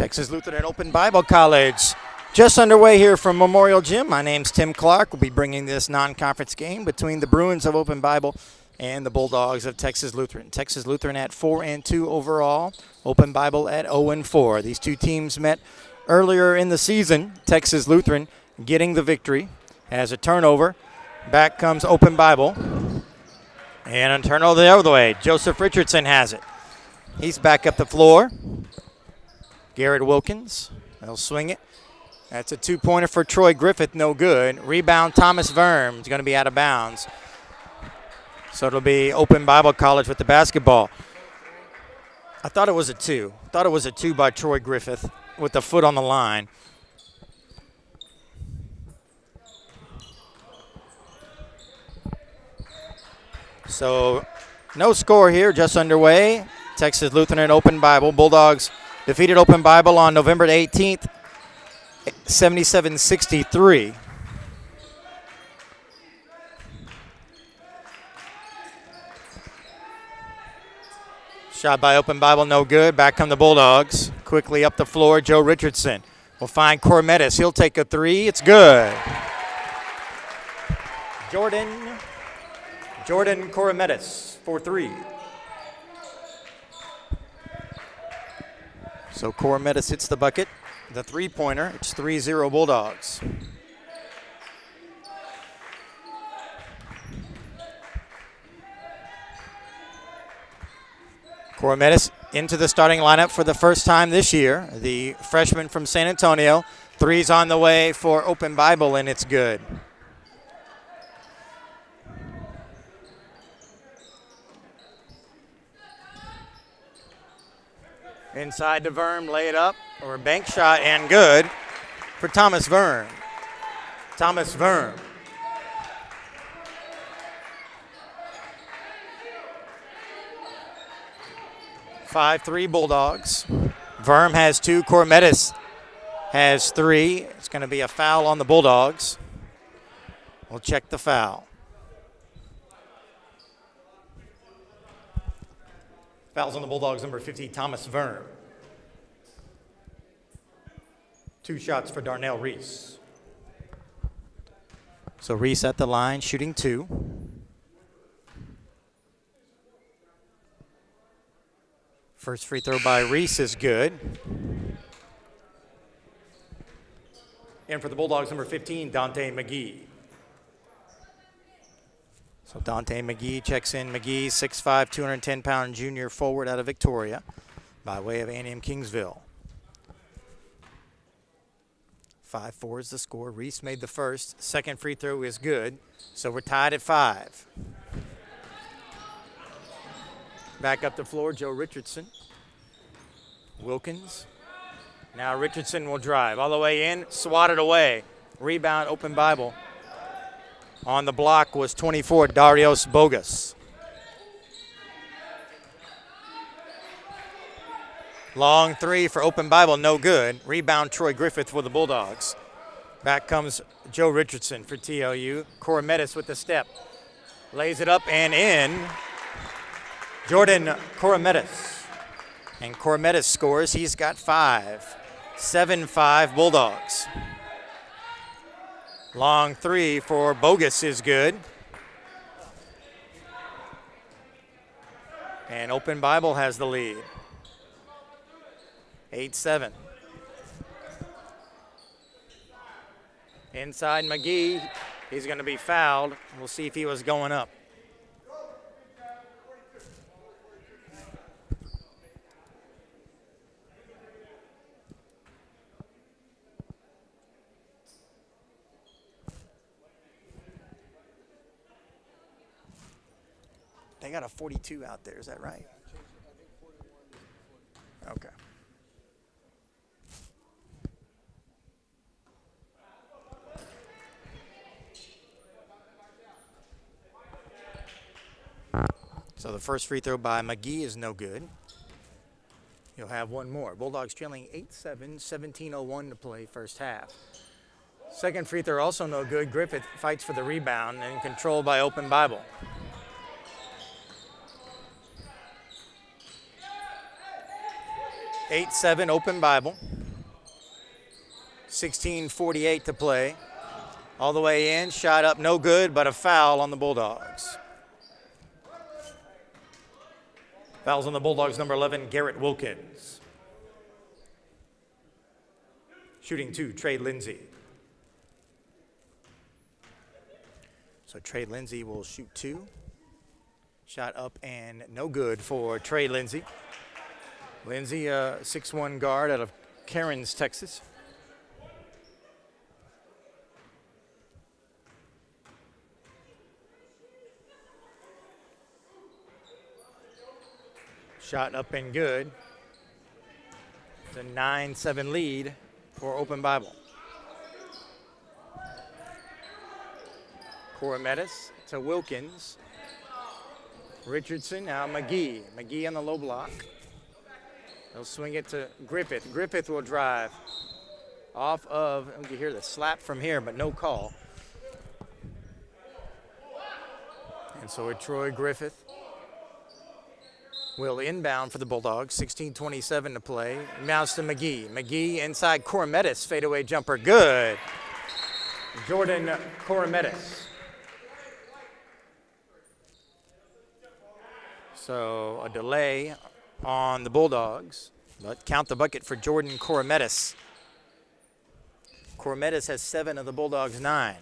Texas Lutheran Open Bible College. Just underway here from Memorial Gym. My name's Tim Clark. We'll be bringing this non-conference game between the Bruins of Open Bible and the Bulldogs of Texas Lutheran. Texas Lutheran at 4-2 overall. Open Bible at 0-4. These two teams met earlier in the season. Texas Lutheran getting the victory as a turnover. Back comes Open Bible. And a turnover the other way. Joseph Richardson has it. He's back up the floor. Garrett Wilkins, they'll swing it. That's a two-pointer for Troy Griffith, no good. Rebound, Thomas Verm is going to be out of bounds. So it'll be Open Bible College with the basketball. I thought it was a two. I thought it was a two by Troy Griffith with the foot on the line. So no score here, just underway. Texas Lutheran and Open Bible. Bulldogs defeated Open Bible on November 18th, 77-63. Shot by Open Bible, no good. Back come the Bulldogs. Quickly up the floor, Joe Richardson will find Cormetis. He'll take a three. It's good. Jordan Cormetis for three. So Cormetis hits the bucket, the three-pointer. It's 3-0 Bulldogs. Cormetis into the starting lineup for the first time this year. The freshman from San Antonio. Three's on the way for Open Bible, and it's good. Inside to Verm, lay it up, or a bank shot, and good for Thomas Verm. Thomas Verm. (5-3) Bulldogs. Verm has two. Cormetis has three. It's going to be a foul on the Bulldogs. We'll check the foul. Fouls on the Bulldogs, number 50, Thomas Verm. Two shots for Darnell Reese. So Reese at the line, shooting two. First free throw by Reese is good. And for the Bulldogs, number 15, Dante McGee. So Dante McGee checks in. McGee, 6'5", 210-pound junior forward out of Victoria by way of A&M Kingsville. 5-4 is the score. Reese made the first. Second free throw is good. So we're tied at 5. Back up the floor, Joe Richardson. Wilkins. Now Richardson will drive all the way in, swatted away. Rebound, Open Bible. On the block was 24, Darius Bogus. Long three for Open Bible, no good. Rebound, Troy Griffith for the Bulldogs. Back comes Joe Richardson for TLU. Cormetis with the step. Lays it up and in. Jordan Cormetis. And Cormetis scores. He's got 5. 7-5 Bulldogs. Long three for Bogus is good. And Open Bible has the lead. 8-7. Inside McGee. He's going to be fouled. We'll see if he was going up. They got a 42 out there, is that right? Okay. So the first free throw by McGee is no good. You'll have one more. Bulldogs trailing 8-7, 17:01 to play first half. Second free throw also no good. Griffith fights for the rebound and controlled by Open Bible. 8-7 Open Bible. 16:48 to play. All the way in, shot up, no good, but a foul on the Bulldogs. Fouls on the Bulldogs, number 11, Garrett Wilkins. Shooting 2, Trey Lindsay. So Trey Lindsay will shoot 2. Shot up and no good for Trey Lindsay. Lindsay, a 6'1" guard out of Cairns, Texas. Shot up and good. It's a 9-7 lead for Open Bible. Corometis to Wilkins. Richardson, now McGee. McGee on the low block. He'll swing it to Griffith. Griffith will drive off of, you hear the slap from here, but no call. And so Troy Griffith will inbound for the Bulldogs. 16:27 to play. Mounts to McGee. McGee inside Corometis. Fadeaway jumper. Good. Jordan Corometis. So a delay on the Bulldogs, but count the bucket for Jordan Corometis. Corometis has 7 of the Bulldogs' 9.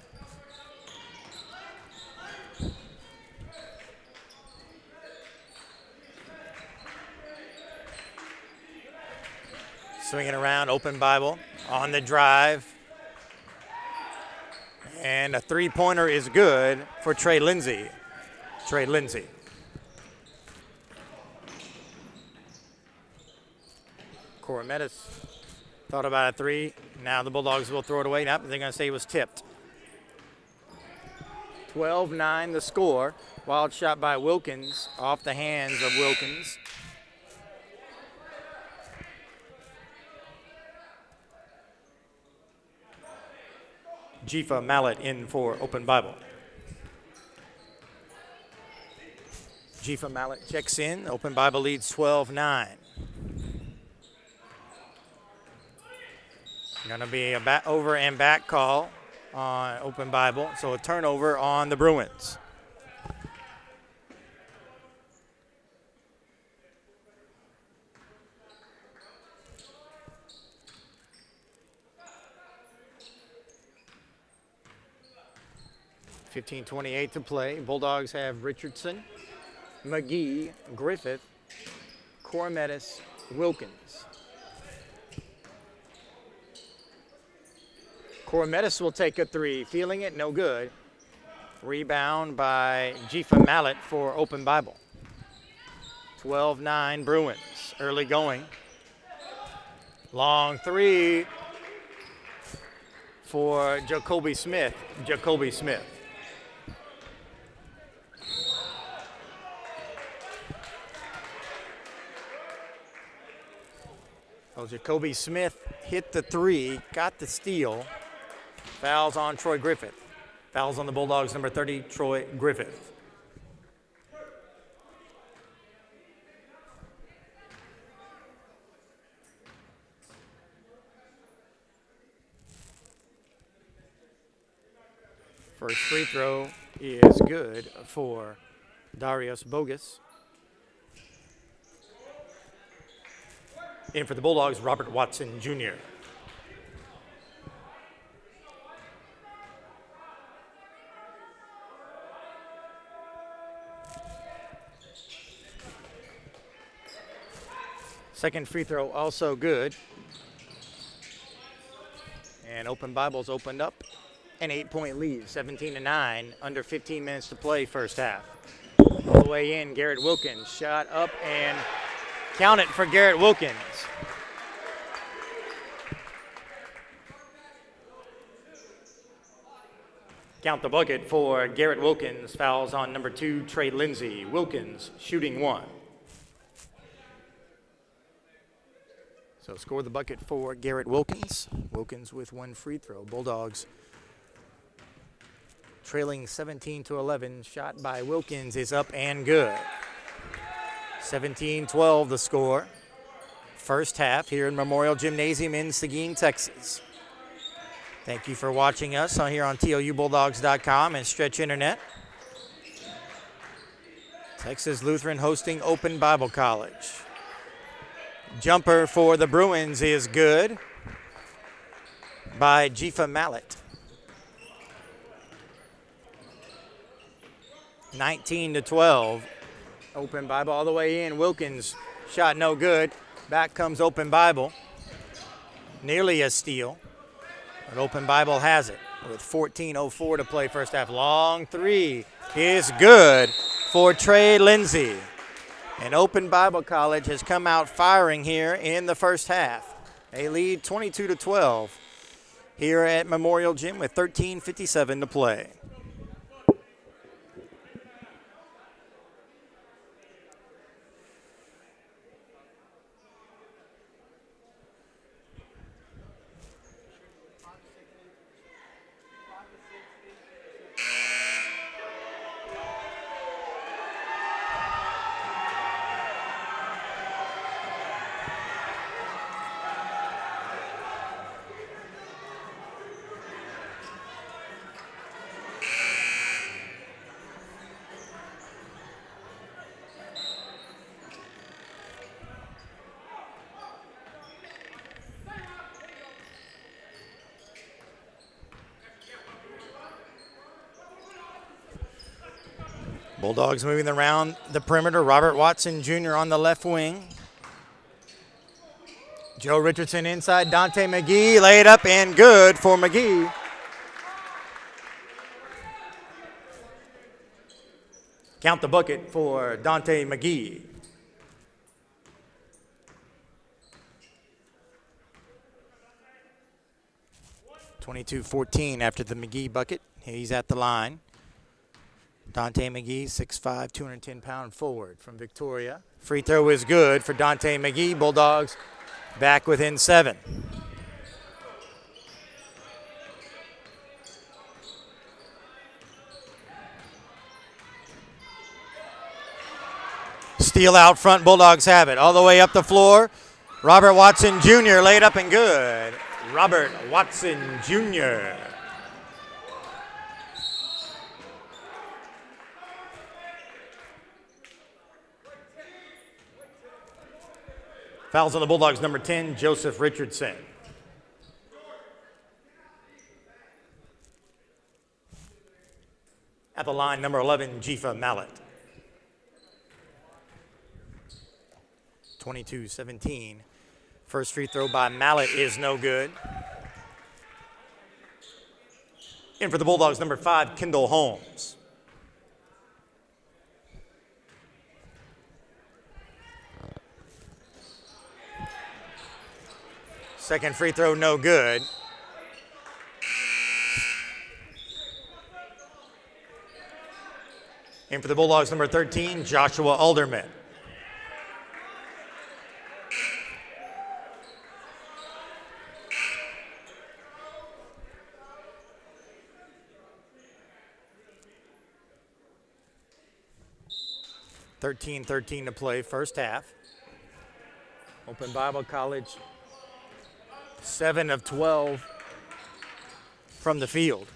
Swinging around, Open Bible on the drive. And a three-pointer is good for Trey Lindsay. Trey Lindsay. Corometis thought about a 3. Now the Bulldogs will throw it away. Nope, they're going to say it was tipped. 12-9 the score. Wild shot by Wilkins off the hands of Wilkins. Jifa Mallet in for Open Bible. Jifa Mallet checks in. Open Bible leads 12-9. Going to be a over and back call on Open Bible, so a turnover on the Bruins. $15:28 to play. Bulldogs have Richardson, McGee, Griffith, Corometis, Wilkins. Corometis will take a 3. Feeling it, no good. Rebound by Jifa Mallet for Open Bible. 12-9 Bruins. Early going. Long 3 for Jacoby Smith. Jacoby Smith. Well, Jacoby Smith hit the 3, got the steal. Fouls on Troy Griffith. Fouls on the Bulldogs, number 30, Troy Griffith. First free throw is good for Darius Bogus. In for the Bulldogs, Robert Watson Jr. Second free throw also good. And Open Bible's opened up an 8-point lead, 17-9, under 15 minutes to play first half. All the way in, Garrett Wilkins shot up and count it for Garrett Wilkins. Count the bucket for Garrett Wilkins. Fouls on number 2, Trey Lindsay. Wilkins shooting 1. So score the bucket for Garrett Wilkins. Wilkins with 1 free throw. Bulldogs trailing 17-11. Shot by Wilkins is up and good. 17-12 the score. First half here in Memorial Gymnasium in Seguin, Texas. Thank you for watching us here on TLUBulldogs.com and Stretch Internet. Texas Lutheran hosting Open Bible College. Jumper for the Bruins is good by Jifa Mallet. 19-12. Open Bible all the way in. Wilkins shot no good. Back comes Open Bible. Nearly a steal. But Open Bible has it with 14:04 to play first half. Long three is good for Trey Lindsay. And Open Bible College has come out firing here in the first half. They lead 22-12 here at Memorial Gym with 13:57 to play. Bulldogs moving around the perimeter. Robert Watson Jr. on the left wing. Joe Richardson inside. Dante McGee laid up and good for McGee. Count the bucket for Dante McGee. (22-14) after the McGee bucket. He's at the line. Dante McGee, 6'5", 210-pound forward from Victoria. Free throw is good for Dante McGee. Bulldogs back within 7. Steal out front. Bulldogs have it. All the way up the floor. Robert Watson Jr. laid up and good. Robert Watson Jr. Fouls on the Bulldogs, number 10, Joseph Richardson. At the line, number 11, Jifa Mallet. 22-17. First free throw by Mallet is no good. In for the Bulldogs, number 5, Kendall Holmes. Second free throw, no good. In for the Bulldogs, number 13, Joshua Alderman. (13-13) to play first half. Open Bible College 7 of 12 from the field.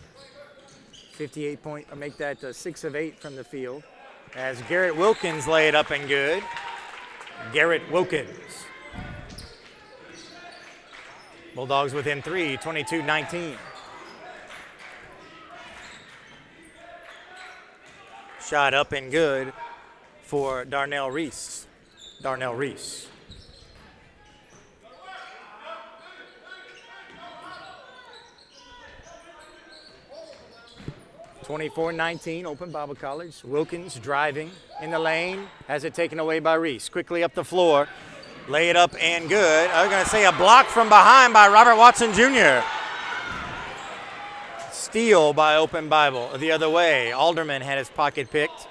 58 point, or make that 6 of 8 from the field. As Garrett Wilkins laid up and good. Garrett Wilkins. Bulldogs within 3, 22-19. Shot up and good for Darnell Reese. 24-19, Open Bible College. Wilkins driving in the lane, has it taken away by Reese. Quickly up the floor, lay it up and good. I was going to say a block from behind by Robert Watson Jr. Steal by Open Bible the other way. Alderman had his pocket picked.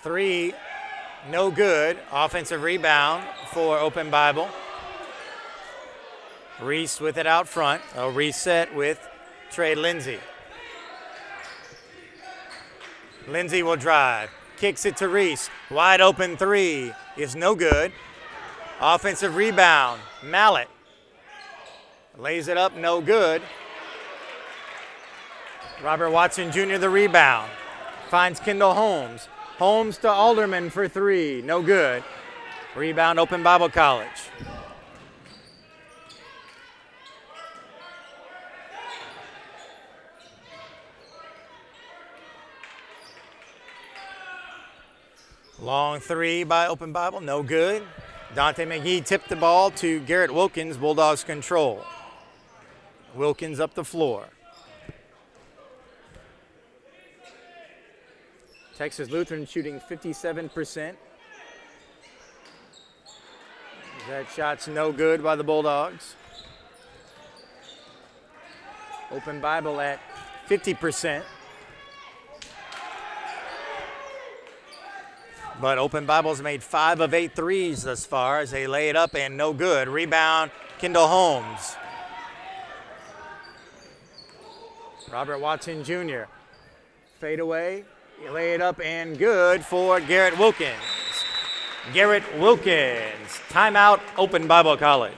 Three, no good. Offensive rebound for Open Bible. Reese with it out front. A reset with Trey Lindsay. Lindsay will drive. kicks it to Reese. Wide open three is no good. Offensive rebound, Mallet. Lays it up, no good. Robert Watson Jr. the rebound. Finds Kendall Holmes. Holmes to Alderman for three, no good. Rebound, Open Bible College. Long three by Open Bible, no good. Dante McGee tipped the ball to Garrett Wilkins, Bulldogs control. Wilkins up the floor. Texas Lutheran shooting 57%. That shot's no good by the Bulldogs. Open Bible at 50%. But Open Bible's made 5 of 8 threes thus far as they lay it up and no good. Rebound, Kendall Holmes. Robert Watson Jr. Fade away, lay it up and good for Garrett Wilkins. Garrett Wilkins, timeout, Open Bible College.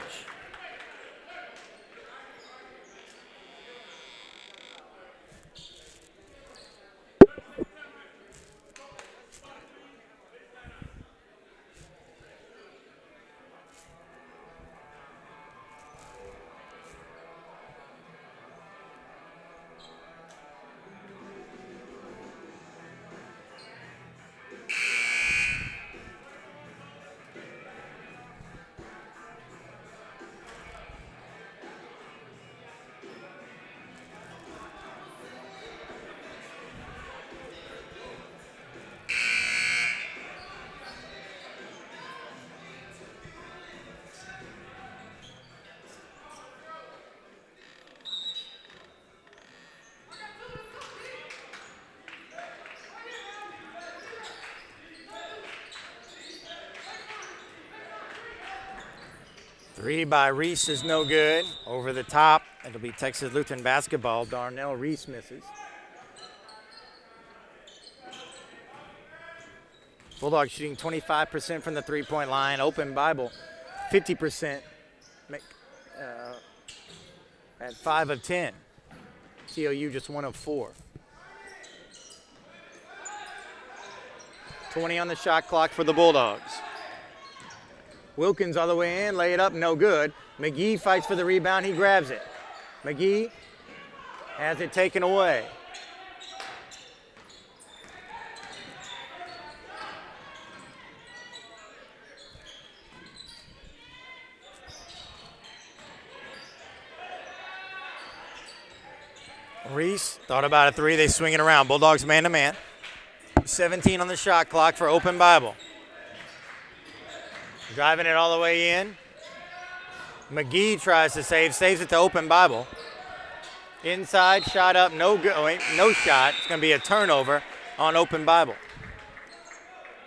Three by Reese is no good. Over the top, it'll be Texas Lutheran basketball. Darnell Reese misses. Bulldogs shooting 25% from the three-point line. Open Bible, 50%. At 5 of 10. TLU just 1 of 4. 20 on the shot clock for the Bulldogs. Wilkins all the way in, lay it up, no good. McGee fights for the rebound, he grabs it. McGee has it taken away. Reese thought about a three, they swing it around. Bulldogs man to man. 17 on the shot clock for Open Bible. Driving it all the way in. McGee tries to save, saves it to Open Bible. Inside, shot up, no good. Oh, no shot. It's going to be a turnover on Open Bible.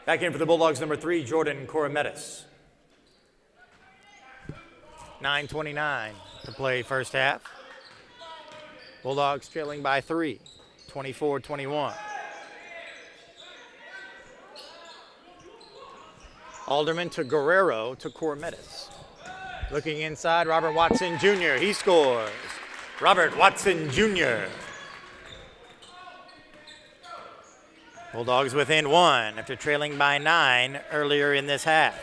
Back in for the Bulldogs, number 3, Jordan Corometis. 9:29 to play first half. Bulldogs trailing by 3, 24-21. Alderman to Guerrero to Corometis. Looking inside, Robert Watson Jr. He scores. Robert Watson Jr. Bulldogs within 1 after trailing by 9 earlier in this half.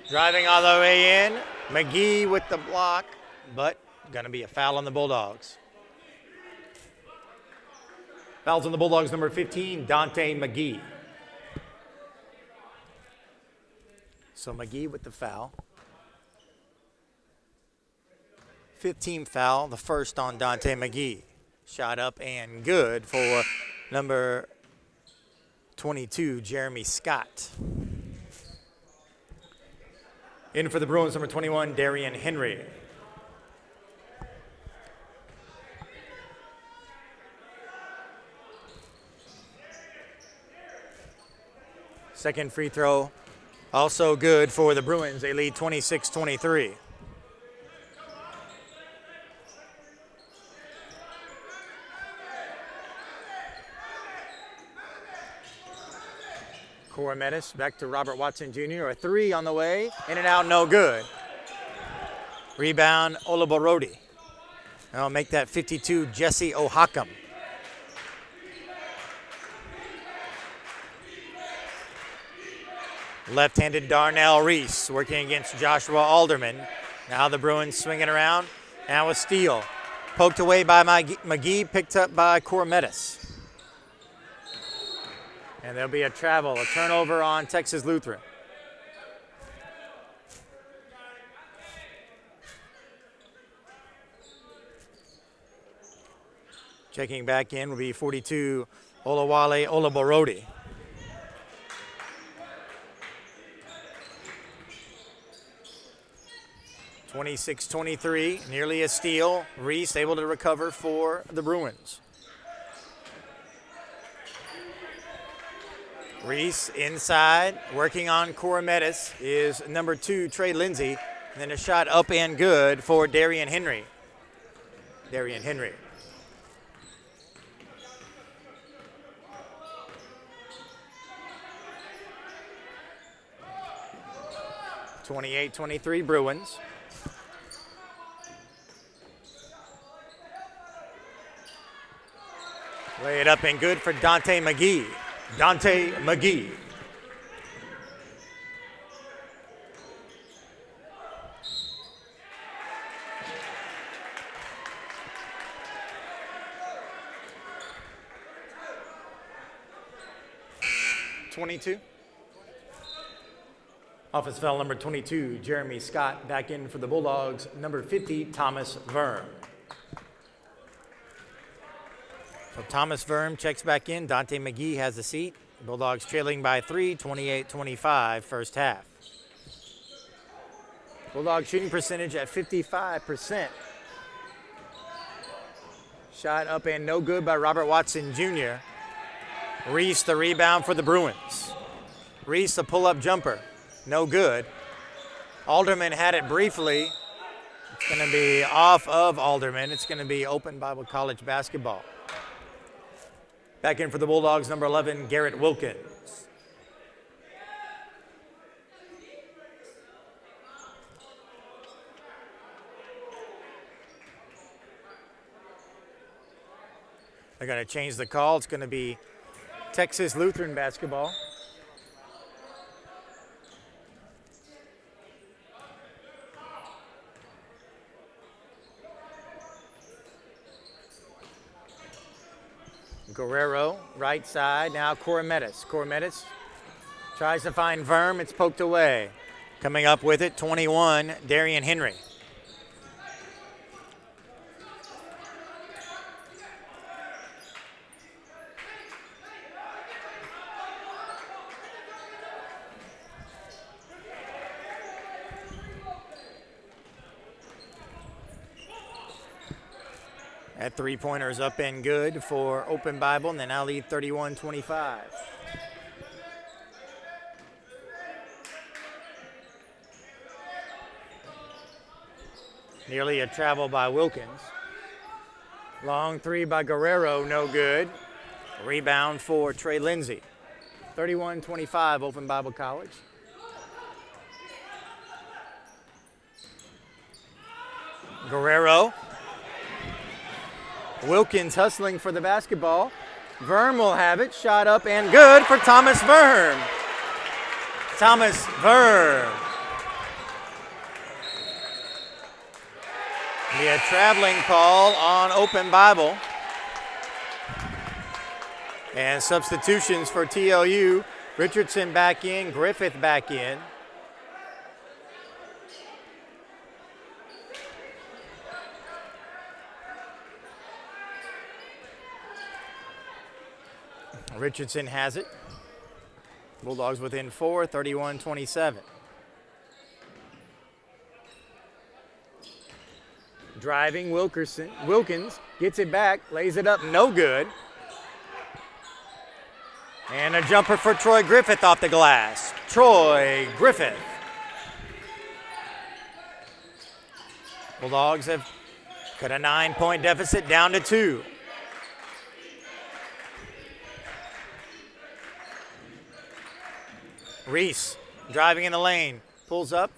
Driving all the way in. McGee with the block, but going to be a foul on the Bulldogs. Fouls on the Bulldogs, number 15, Dante McGee. So McGee with the foul. 15th foul, the first on Dante McGee. Shot up and good for number 22, Jeremy Scott. In for the Bruins, number 21, Darian Henry. Second free throw, also good for the Bruins. They lead 26-23. Cora Metis back to Robert Watson Jr. A three on the way. In and out, no good. Rebound, Olaborodi. That'll make that 52, Jesse Ohakam. Left-handed Darnell Reese working against Joshua Alderman. Now the Bruins swinging around. Now a steal. Poked away by McGee, picked up by Cora Metis. And there'll be a travel, a turnover on Texas Lutheran. Checking back in will be 42, Olawale Olaborodi. (26-23), nearly a steal. Reese able to recover for the Bruins. Reese inside, working on Cora Metis is number 2, Trey Lindsay. And then a shot up and good for Darian Henry. Darian Henry. (28-23) Bruins. Lay it up and good for Dante McGee. Dante McGee. (22). Offense foul number 22, Jeremy Scott, back in for the Bulldogs. Number 50, Thomas Verm. So Thomas Verm checks back in. Dante McGee has the seat. Bulldogs trailing by 3, 28-25, first half. Bulldogs shooting percentage at 55%. Shot up and no good by Robert Watson Jr. Reese the rebound for the Bruins. Reese the pull-up jumper. No good. Alderman had it briefly. It's going to be off of Alderman. It's going to be Open Bible College basketball. Back in for the Bulldogs, number 11, Garrett Wilkins. They're going to change the call. It's going to be Texas Lutheran basketball. Guerrero, right side, now Cora Metis. Cora Metis tries to find Verm, it's poked away. Coming up with it, 21, Darian Henry. That three-pointer is up and good for Open Bible, and they now lead 31-25. Nearly a travel by Wilkins. Long three by Guerrero, no good. Rebound for Trey Lindsay. 31-25, Open Bible College. Guerrero. Wilkins hustling for the basketball. Verm will have it. Shot up and good for Thomas Verm. Thomas Verm. Be a traveling call on Open Bible. And substitutions for TLU. Richardson back in, Griffith back in. Richardson has it. Bulldogs within 4, 31-27. Driving Wilkins gets it back, lays it up, no good. And a jumper for Troy Griffith off the glass. Troy Griffith. Bulldogs have cut a 9-point deficit down to 2. Reese driving in the lane, pulls up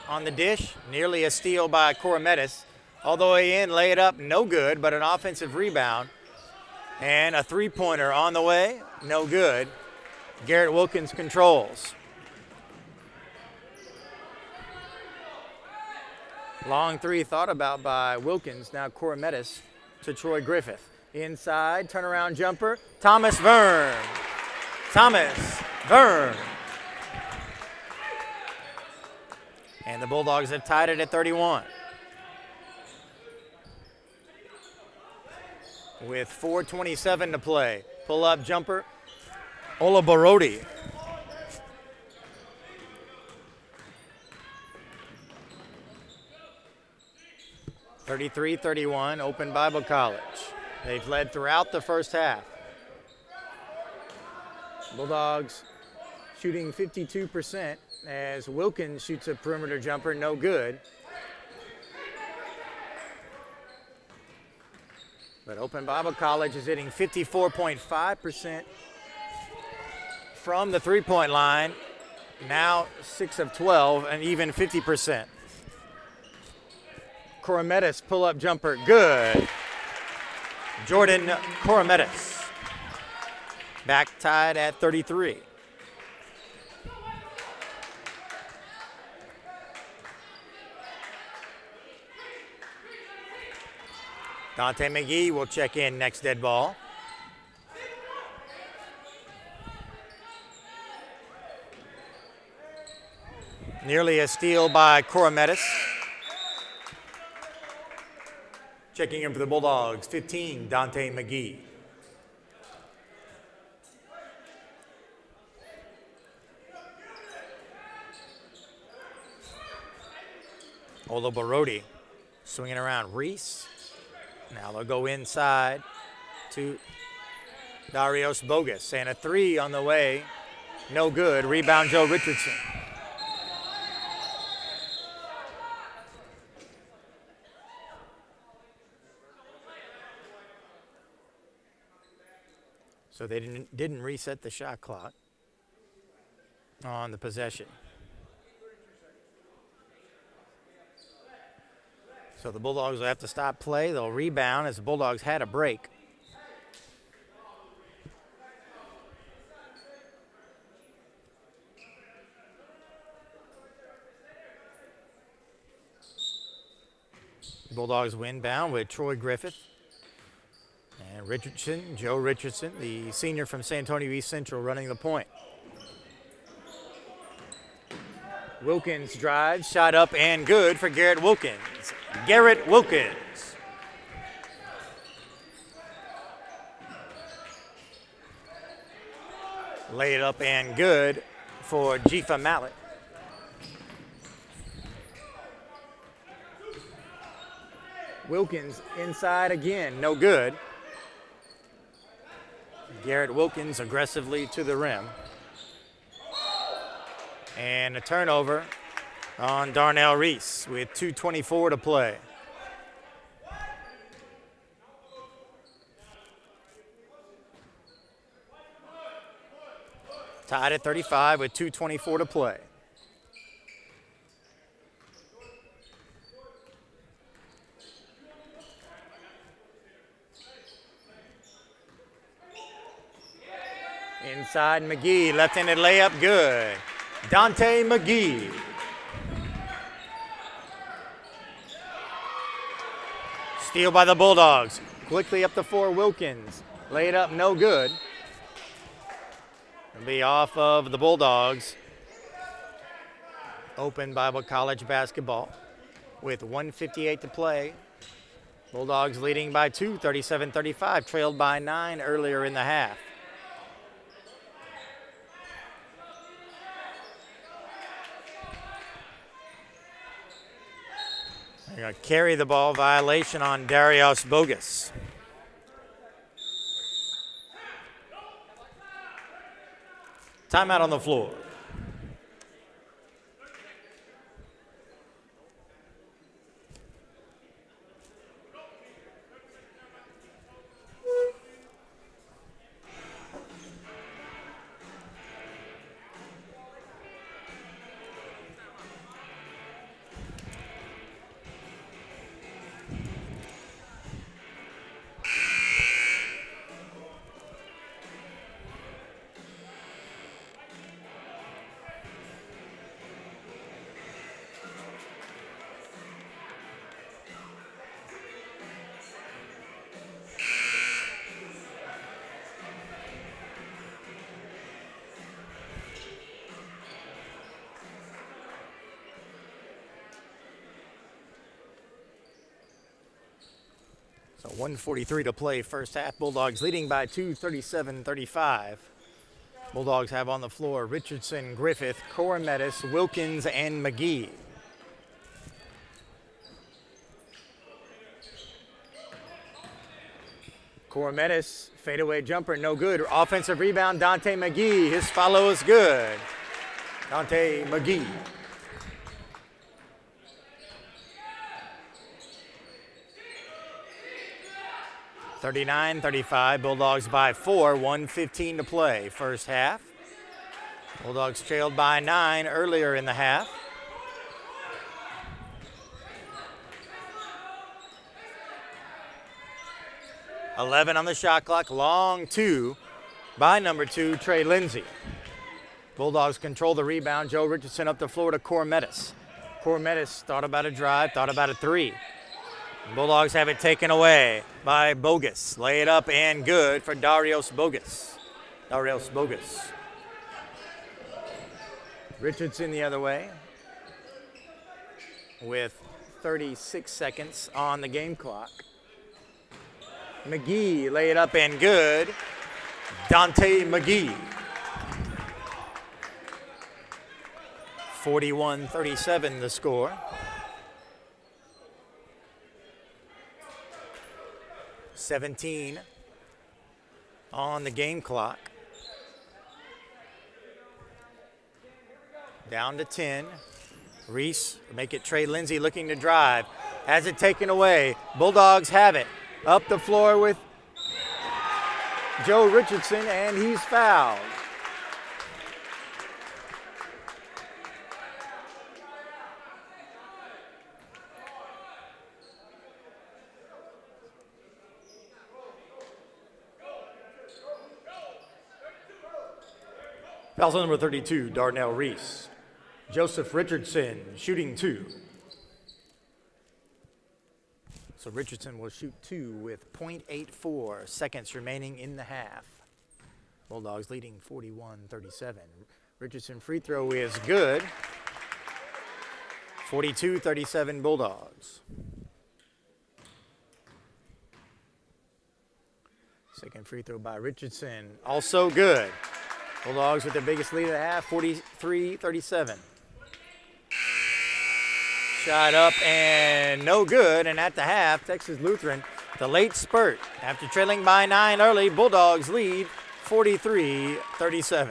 on the dish, nearly a steal by Corometis. All the way in, lay it up, no good, but an offensive rebound. And a three-pointer on the way, no good. Garrett Wilkins controls. Long three thought about by Wilkins, now Corometis to Troy Griffith. Inside, turnaround jumper, Thomas Verne. Thomas Verne. And the Bulldogs have tied it at 31. With 4:27 to play. Pull-up jumper, Olaborodi. (33-31) Open Bible College. They've led throughout the first half. Bulldogs shooting 52% as Wilkins shoots a perimeter jumper, no good. But Open Bible College is hitting 54.5% from the three-point line. Now 6 of 12 and even 50%. Corometis pull-up jumper, good. Jordan Corometis. Back tied at 33. Dante McGee will check in next dead ball. Nearly a steal by Corometis. Checking in for the Bulldogs, 15, Dante McGee. Olaborodi swinging around Reese. Now they'll go inside to Darius Bogus. And a three on the way. No good. Rebound Joe Richardson. So they didn't reset the shot clock on the possession. So the Bulldogs will have to stop play. They'll rebound as the Bulldogs had a break. Bulldogs win bound with Troy Griffith and Richardson, Joe Richardson, the senior from San Antonio East Central, running the point. Wilkins drives, shot up and good for Garrett Wilkins. Garrett Wilkins. Lay it up and good for Jifa Mallet. Wilkins inside again, no good. Garrett Wilkins aggressively to the rim. And a turnover on Darnell Reese with 2:24 to play. Tied at 35 with 2:24 to play. Inside McGee, left-handed layup, good. Dante McGee. Steal by the Bulldogs. Quickly up the floor, Wilkins. Lay it up, no good. It'll be off of the Bulldogs. Open Bible College basketball with 1:58 to play. Bulldogs leading by 2, 37-35, trailed by 9 earlier in the half. They're going to carry the ball, violation on Darius Bogus. Timeout on the floor. So 1:43 to play first half. Bulldogs leading by 2, 37-35. Bulldogs have on the floor Richardson, Griffith, Corometis, Wilkins, and McGee. Corometis, fadeaway jumper, no good. Offensive rebound, Dante McGee. His follow is good. Dante McGee. (39-35). Bulldogs by 4, 1:15 to play first half. Bulldogs trailed by 9 earlier in the half. (11 on the shot clock. Long 2 by number 2, Trey Lindsay. Bulldogs control the rebound. Joe Richardson up the floor to Corometis. Corometis thought about a drive, thought about a 3. Bulldogs have it taken away by Bogus. Lay it up and good for Darius Bogus. Darius Bogus. Richardson the other way with 36 seconds on the game clock. McGee, lay it up and good. Dante McGee. 41-37 the score. 17 on the game clock. Down to 10. Reese, make it Trey Lindsay looking to drive. Has it taken away. Bulldogs have it. Up the floor with Joe Richardson, and he's fouled. Foul number 32, Darnell Reese. Joseph Richardson, shooting 2. So Richardson will shoot 2 with .84 seconds remaining in the half. Bulldogs leading 41-37. Richardson free throw is good. 42-37 Bulldogs. Second free throw by Richardson, also good. Bulldogs with the biggest lead of the half, 43-37. Shot up and no good, and at the half, Texas Lutheran, the late spurt. After trailing by 9 early, Bulldogs lead 43-37.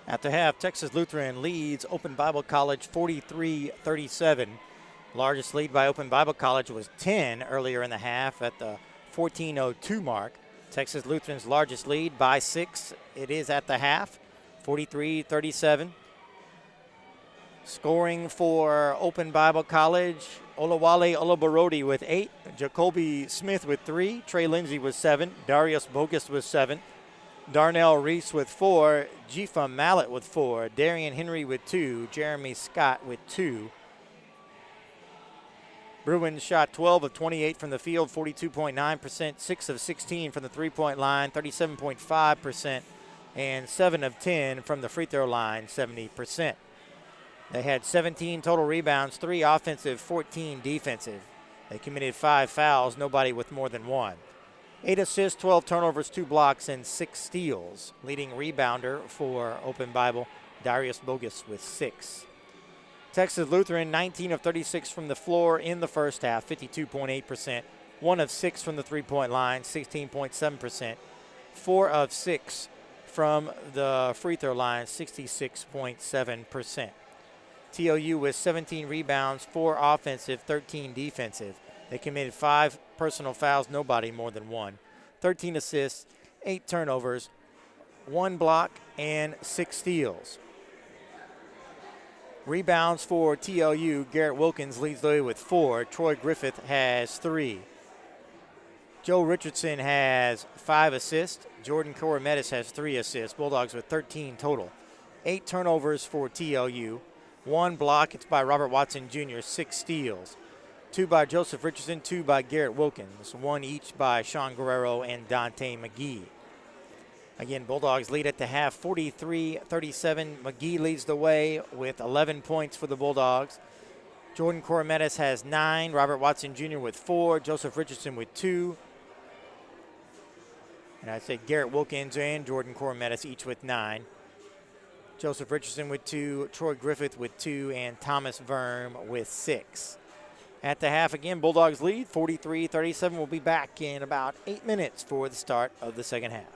At the half, Texas Lutheran leads Open Bible College 43-37. Largest lead by Open Bible College was 10 earlier in the half at the 14:02 mark. Texas Lutheran's largest lead by 6. It is at the half, 43-37. Scoring for Open Bible College, Olawale Olaborodi with 8, Jacoby Smith with 3, Trey Lindsay with 7, Darius Bogus with 7, Darnell Reese with 4, Jifa Mallet with 4, Darian Henry with 2, Jeremy Scott with 2. Bruins shot 12 of 28 from the field, 42.9%, 6 of 16 from the three-point line, 37.5%, and 7 of 10 from the free throw line, 70%. They had 17 total rebounds, 3 offensive, 14 defensive. They committed 5 fouls, nobody with more than 1. 8 assists, 12 turnovers, 2 blocks, and 6 steals. Leading rebounder for Open Bible, Darius Bogus with 6. Texas Lutheran, 19 of 36 from the floor in the first half, 52.8%. 1 of 6 from the three-point line, 16.7%. 4 of 6 from the free throw line, 66.7%. TLU with 17 rebounds, 4 offensive, 13 defensive. They committed 5 personal fouls, nobody more than 1. 13 assists, 8 turnovers, 1 block, and 6 steals. Rebounds for TLU, Garrett Wilkins leads the way with 4. Troy Griffith has 3. Joe Richardson has 5 assists. Jordan Corometis has 3 assists. Bulldogs with 13 total. 8 turnovers for TLU. 1 block, it's by Robert Watson Jr., 6 steals. 2 by Joseph Richardson, 2 by Garrett Wilkins, 1 each by Sean Guerrero and Dante McGee. Again, Bulldogs lead at the half, 43-37. McGee leads the way with 11 points for the Bulldogs. Jordan Corometis has 9, Robert Watson Jr. with 4, Joseph Richardson with 2. And I'd say Garrett Wilkins and Jordan Corometis each with 9. Joseph Richardson with 2, Troy Griffith with 2, and Thomas Verm with 6. At the half again, Bulldogs lead 43-37. We'll be back in about 8 minutes for the start of the second half.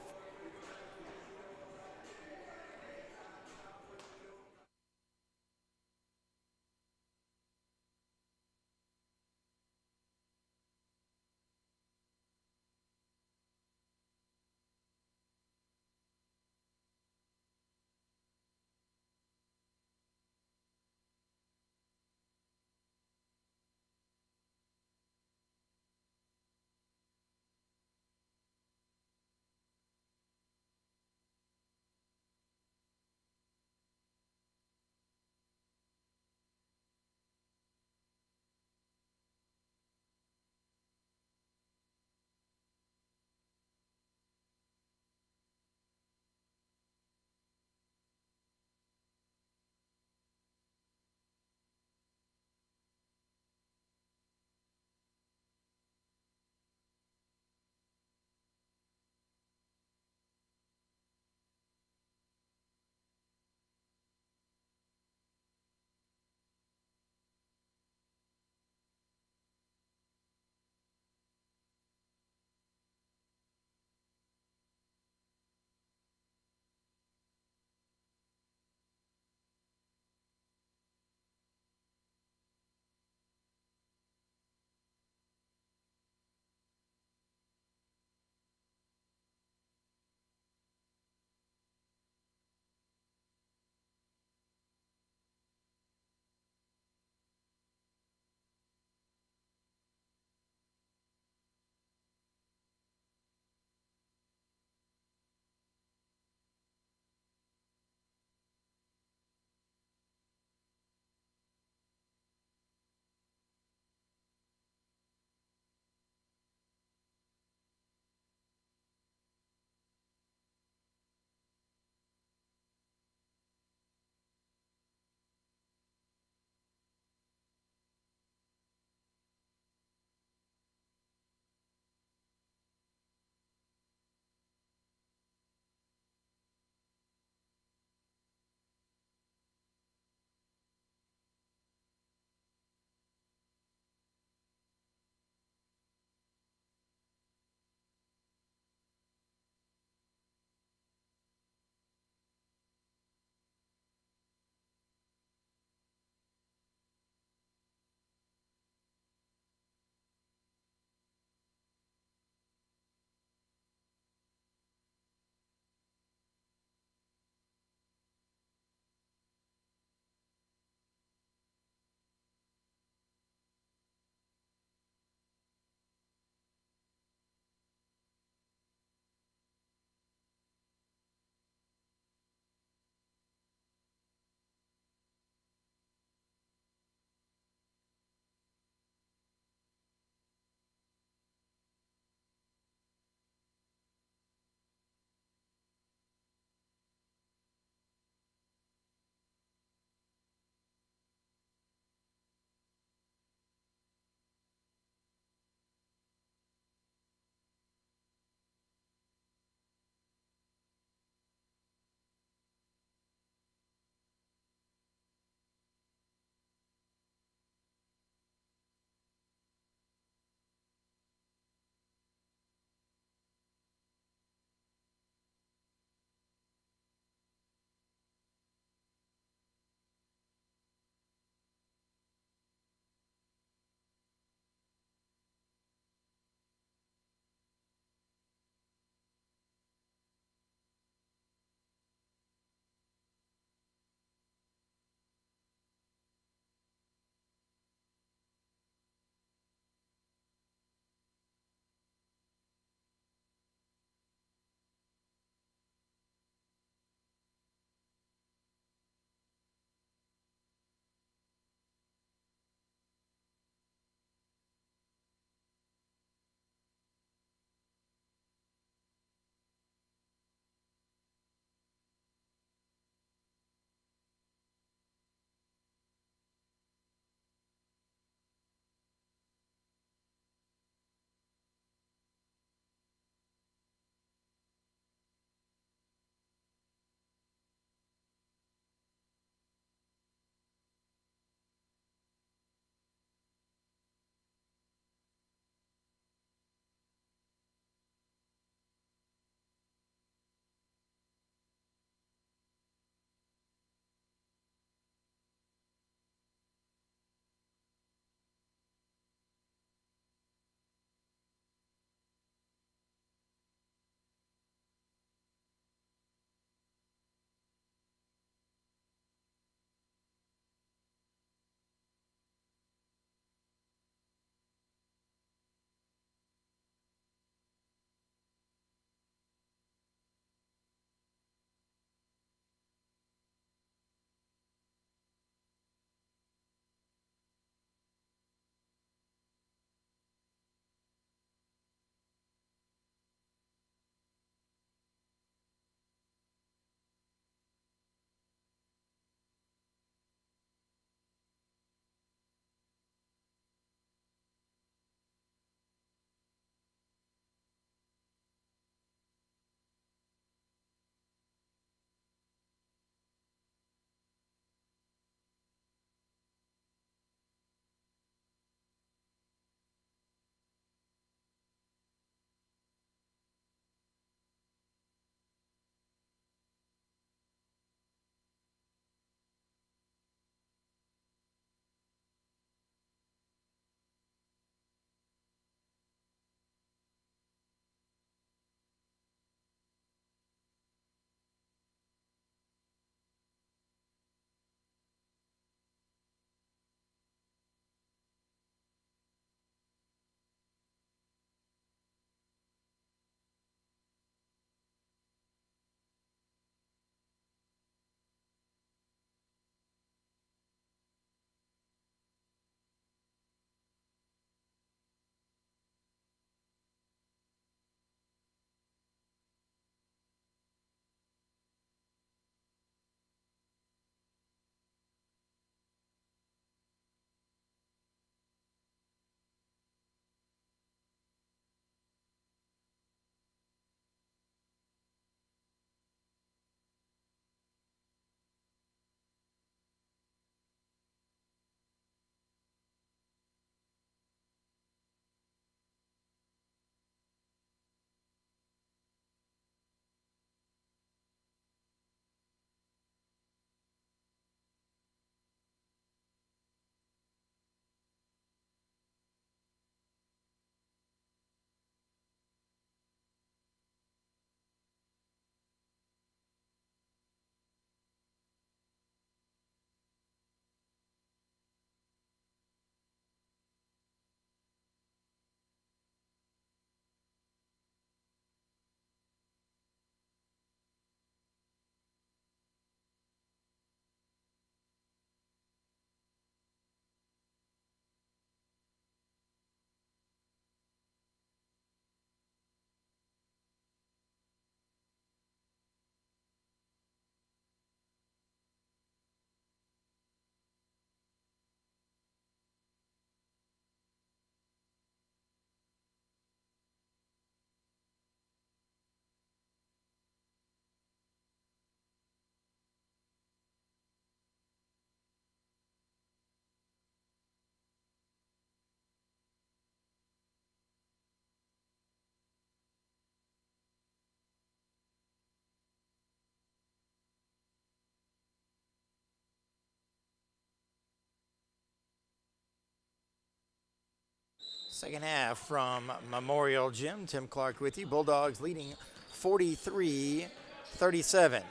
Second half from Memorial Gym. Tim Clark with you. Bulldogs leading 43-37.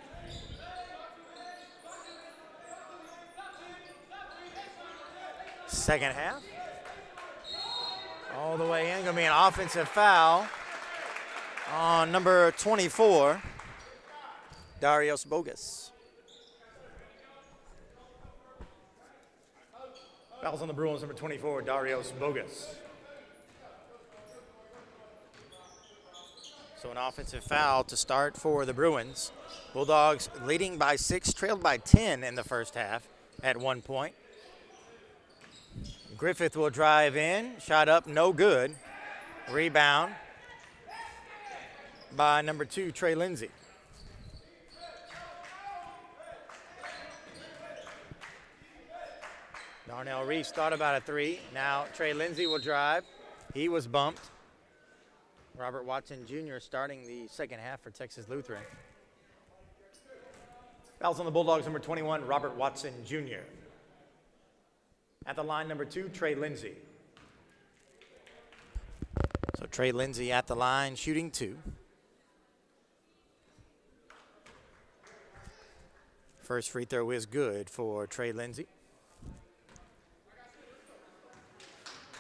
Second half. All the way in. Going to be an offensive foul on number 24, Darius Bogus. Fouls on the Bruins, number 24, Darius Bogus. So an offensive foul to start for the Bruins. Bulldogs leading by 6, trailed by 10 in the first half at one point. Griffith will drive in, shot up, no good. Rebound by number 2, Trey Lindsay. Darnell Reese thought about a 3. Now Trey Lindsay will drive. He was bumped. Robert Watson Jr. starting the second half for Texas Lutheran. Fouls on the Bulldogs, number 21, Robert Watson Jr. At the line, number 2, Trey Lindsay. So Trey Lindsay at the line, shooting 2. First free throw is good for Trey Lindsay.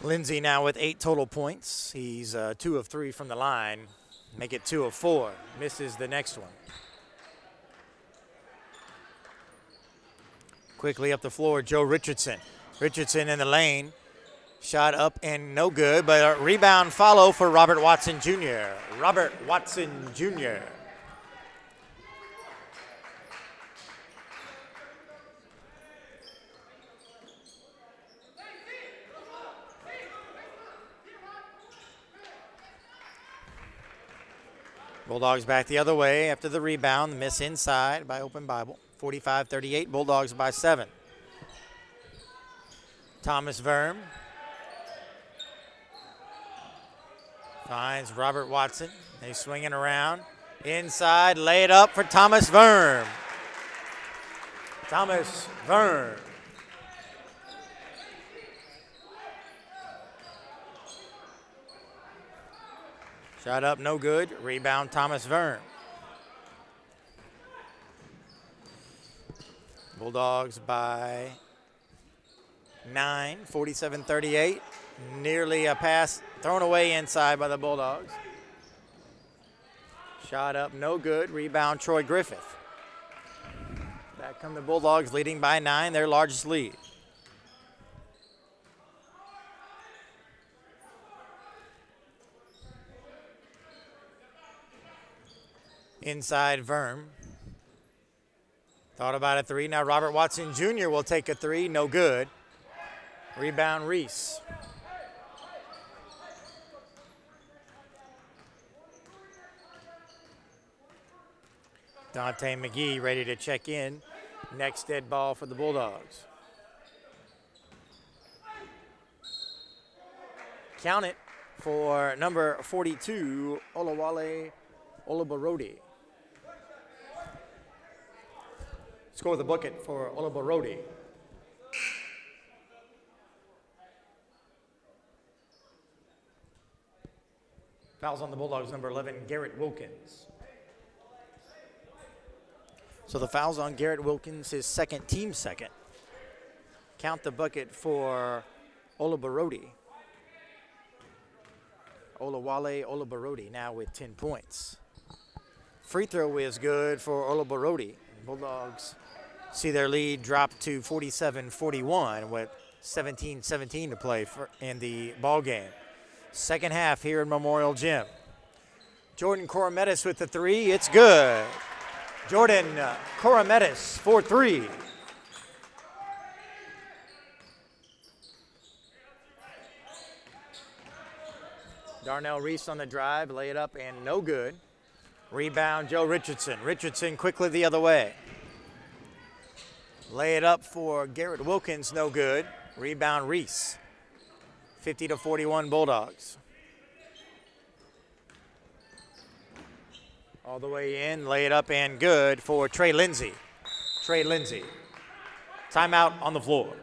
Lindsay now with 8 total points. He's 2 of 3 from the line. Make it 2 of 4. Misses the next one. Quickly up the floor, Joe Richardson. Richardson in the lane. Shot up and no good, but a rebound follow for Robert Watson Jr. Robert Watson Jr. Bulldogs back the other way after the rebound. The miss inside by Open Bible. 45-38, Bulldogs by 7. Thomas Verm finds Robert Watson. He's swinging around. Inside, lay it up for Thomas Verm. Thomas Verm. Shot up, no good. Rebound, Thomas Verm. Bulldogs by 9, 47-38. Nearly a pass thrown away inside by the Bulldogs. Shot up, no good. Rebound, Troy Griffith. Back come the Bulldogs leading by 9, their largest lead. Inside Verm. Thought about a 3. Now Robert Watson Jr. will take a 3. No good. Rebound Reese. Dante McGee ready to check in. Next dead ball for the Bulldogs. Count it for number 42, Olawale Olabarodi. Score the bucket for Olabarodi. Fouls on the Bulldogs, number 11, Garrett Wilkins. So the fouls on Garrett Wilkins, his second, team second. Count the bucket for Olabarodi. Olawale Olabarodi now with 10 points. Free throw is good for Olabarodi. Bulldogs see their lead drop to 47-41 with 17-17 to play in the ball game. Second half here in Memorial Gym. Jordan Corometis with the 3. It's good. Jordan Corometis for 3. Darnell Reese on the drive, lay it up and no good. Rebound, Joe Richardson. Richardson quickly the other way. Lay it up for Garrett Wilkins, no good. Rebound, Reese. 50-41 Bulldogs. All the way in, lay it up and good for Trey Lindsay. Trey Lindsay. Timeout on the floor.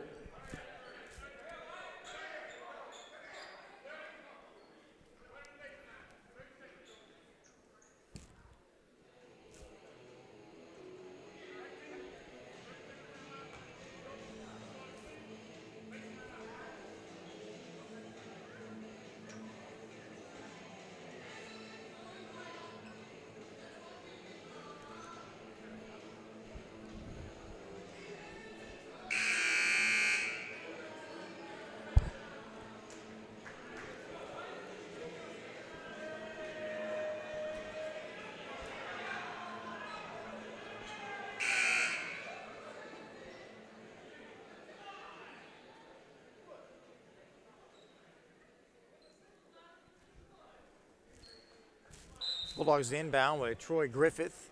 Bulldogs inbound with Troy Griffith,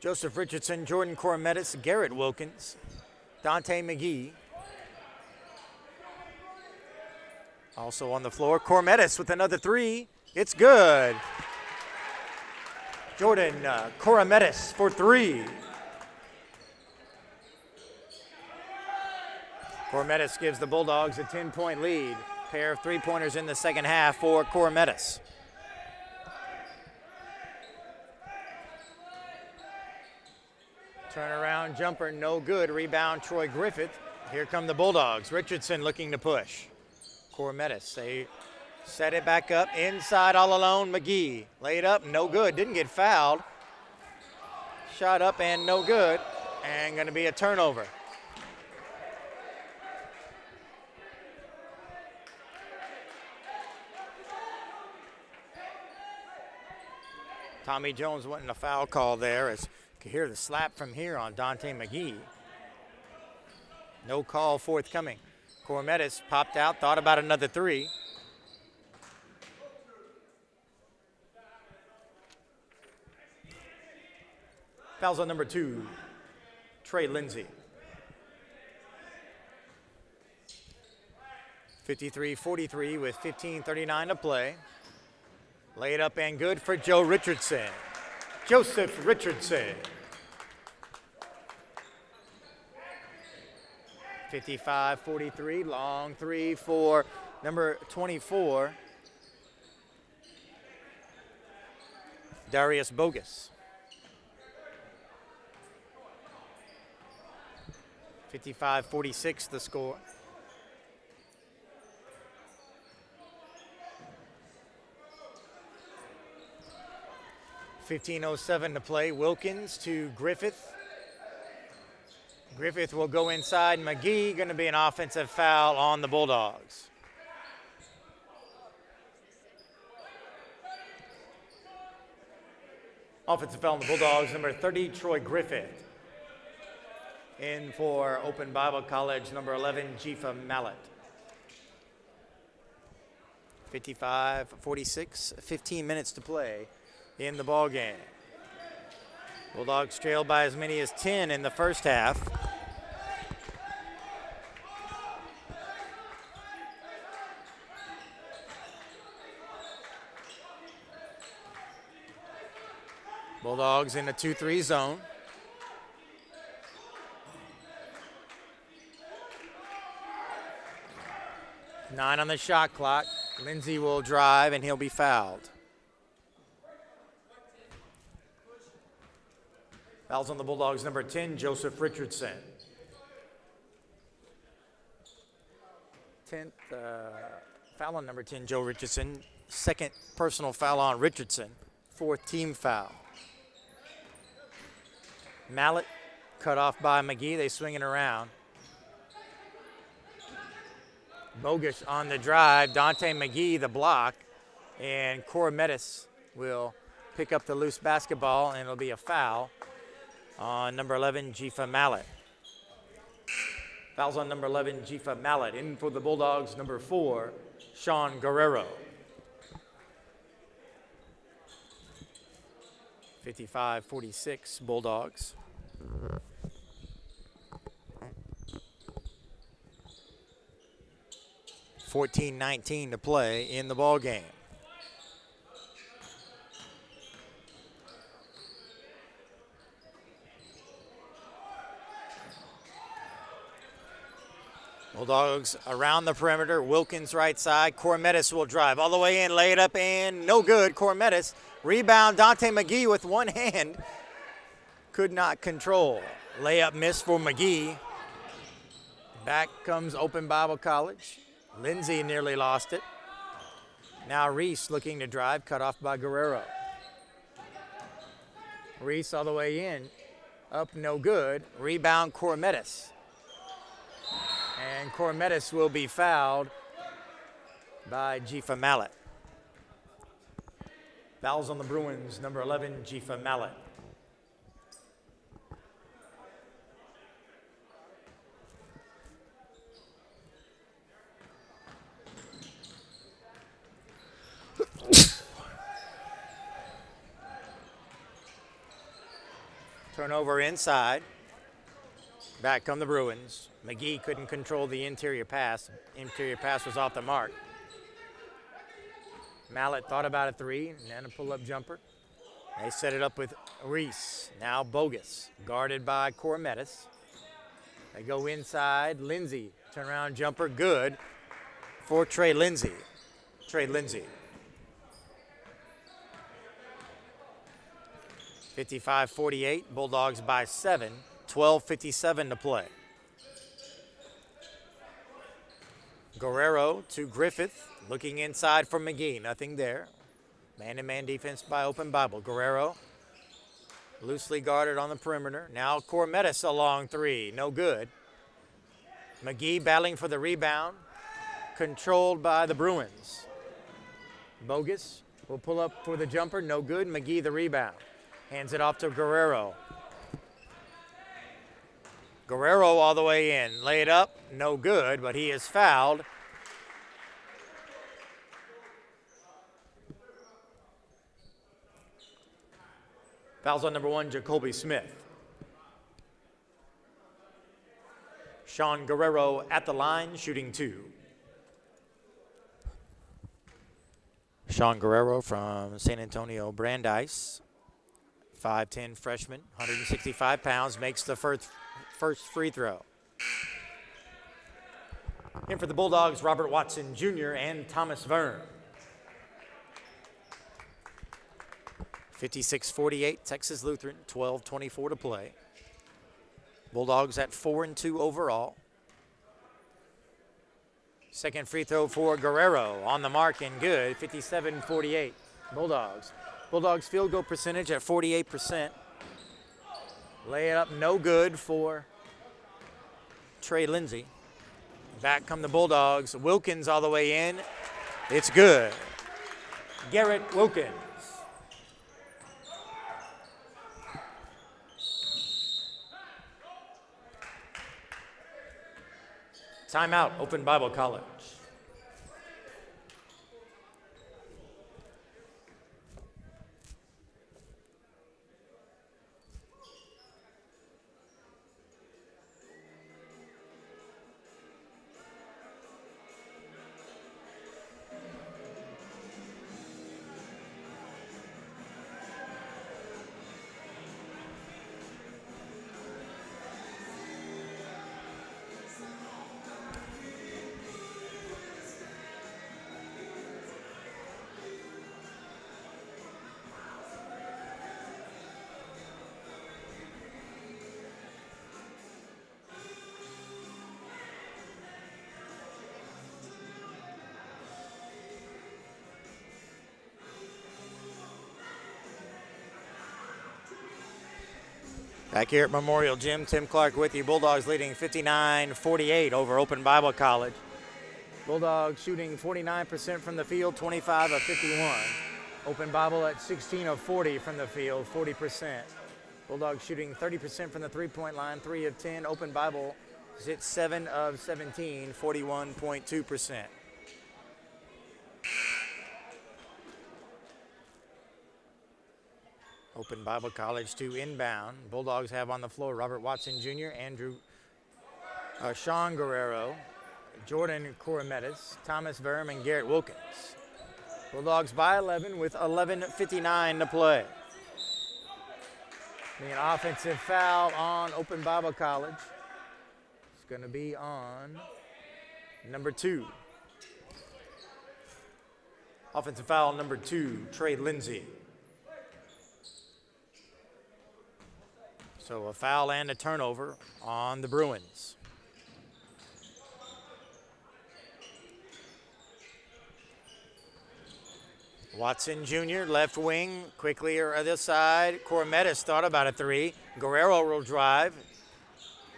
Joseph Richardson, Jordan Cormettis, Garrett Wilkins, Dante McGee. Also on the floor, Cormettis with another three. It's good. Jordan Cormettis for three. Cormettis gives the Bulldogs a 10-point lead. Pair of three-pointers in the second half for Cormettis. Turnaround jumper, no good. Rebound, Troy Griffith. Here come the Bulldogs. Richardson looking to push. Cormettis, they set it back up. Inside all alone, McGee. Laid up, no good. Didn't get fouled. Shot up and no good. And going to be a turnover. Tommy Jones wanting a foul call there, as you can hear the slap from here on Dante McGee. No call forthcoming. Cormettis popped out, thought about another three. Fouls on number 2, Trey Lindsay. 53-43 with 15:39 to play. Laid up and good for Joe Richardson. Joseph Richardson. 55-43, long three for number 24, Darius Bogus. 55-46 the score. .07 to play. Wilkins to Griffith. Griffith will go inside. McGee, going to be an offensive foul on the Bulldogs. Offensive foul on the Bulldogs, number 30, Troy Griffith. In for Open Bible College, number 11, Jifa Mallet. 55-46, 15 minutes to play in the ball game. Bulldogs trailed by as many as 10 in the first half. Bulldogs in a 2-3 zone. Nine on the shot clock. Lindsay will drive and he'll be fouled. Fouls on the Bulldogs, number 10, Joseph Richardson. 10th foul on number 10, Joe Richardson. Second personal foul on Richardson. Fourth team foul. Mallet cut off by McGee. They swing it around. Bogus on the drive. Dante McGee the block. And Cormettis will pick up the loose basketball, and it'll be a foul on number 11, Jifa Mallet. Fouls on number 11, Jifa Mallet. In for the Bulldogs, number 4, Sean Guerrero. 55-46, Bulldogs. .19 to play in the ball game. Bulldogs around the perimeter. Wilkins right side. Cormettis will drive all the way in, lay it up, and no good. Cormettis. Rebound, Dante McGee with one hand. Could not control. Layup miss for McGee. Back comes Open Bible College. Lindsay nearly lost it. Now Reese looking to drive, cut off by Guerrero. Reese all the way in. Up, no good. Rebound, Cormettis. And Cormettis will be fouled by Jifa Mallet. Fouls on the Bruins, number 11, Jifa Mallet. Turnover inside. Back come the Bruins. McGee couldn't control the interior pass. Interior pass was off the mark. Mallett thought about a three and then a pull-up jumper. They set it up with Reese. Now Bogus, guarded by Cormetis. They go inside. Lindsay, turnaround jumper, good for Trey Lindsay. Trey Lindsay. 55-48, Bulldogs by 7, 12:57 to play. Guerrero to Griffith, looking inside for McGee, nothing there. Man-to-man defense by Open Bible. Guerrero loosely guarded on the perimeter. Now Cormetis a long three, no good. McGee battling for the rebound, controlled by the Bruins. Bogus will pull up for the jumper, no good. McGee the rebound. Hands it off to Guerrero. Guerrero all the way in. Lay it up, no good, but he is fouled. Fouls on number 1, Jacoby Smith. Sean Guerrero at the line, shooting 2. Sean Guerrero from San Antonio Brandeis. 5'10 freshman, 165 pounds, makes the first free throw. In for the Bulldogs, Robert Watson Jr. and Thomas Verne. 56-48, Texas Lutheran, 12:24 to play. Bulldogs at 4-2 overall. Second free throw for Guerrero, on the mark and good, 57-48, Bulldogs. Bulldogs field goal percentage at 48%. Lay it up, no good for Trey Lindsay. Back come the Bulldogs. Wilkins all the way in. It's good. Garrett Wilkins. Timeout, Open Bible College. Back here at Memorial Gym, Tim Clark with you. Bulldogs leading 59-48 over Open Bible College. Bulldogs shooting 49% from the field, 25 of 51. Open Bible at 16 of 40 from the field, 40%. Bulldogs shooting 30% from the three-point line, 3 of 10. Open Bible is at 7 of 17, 41.2%. Open Bible College to inbound. Bulldogs have on the floor Robert Watson Jr., Sean Guerrero, Jordan Corometis, Thomas Verm, and Garrett Wilkins. Bulldogs by 11 with 11:59 to play. An offensive foul on Open Bible College. It's going to be on number 2. Offensive foul number 2, Trey Lindsay. So a foul and a turnover on the Bruins. Watson Jr., left wing, quickly or other side. Corometis thought about a 3. Guerrero will drive.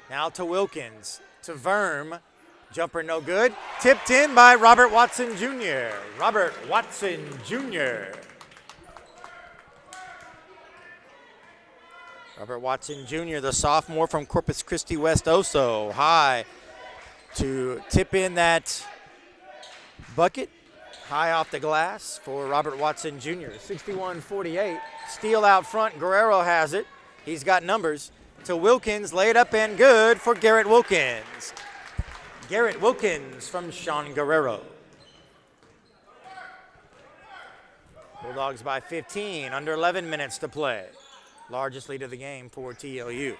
Now to Wilkins, to Verm. Jumper no good. Tipped in by Robert Watson Jr. Robert Watson Jr. Robert Watson Jr., the sophomore from Corpus Christi West Oso, high to tip in that bucket, high off the glass for Robert Watson Jr. 61-48, steal out front, Guerrero has it, He's got numbers. To Wilkins, laid up and good for Garrett Wilkins. Garrett Wilkins from Sean Guerrero. Bulldogs by 15, under 11 minutes to play. Largest lead of the game for TLU.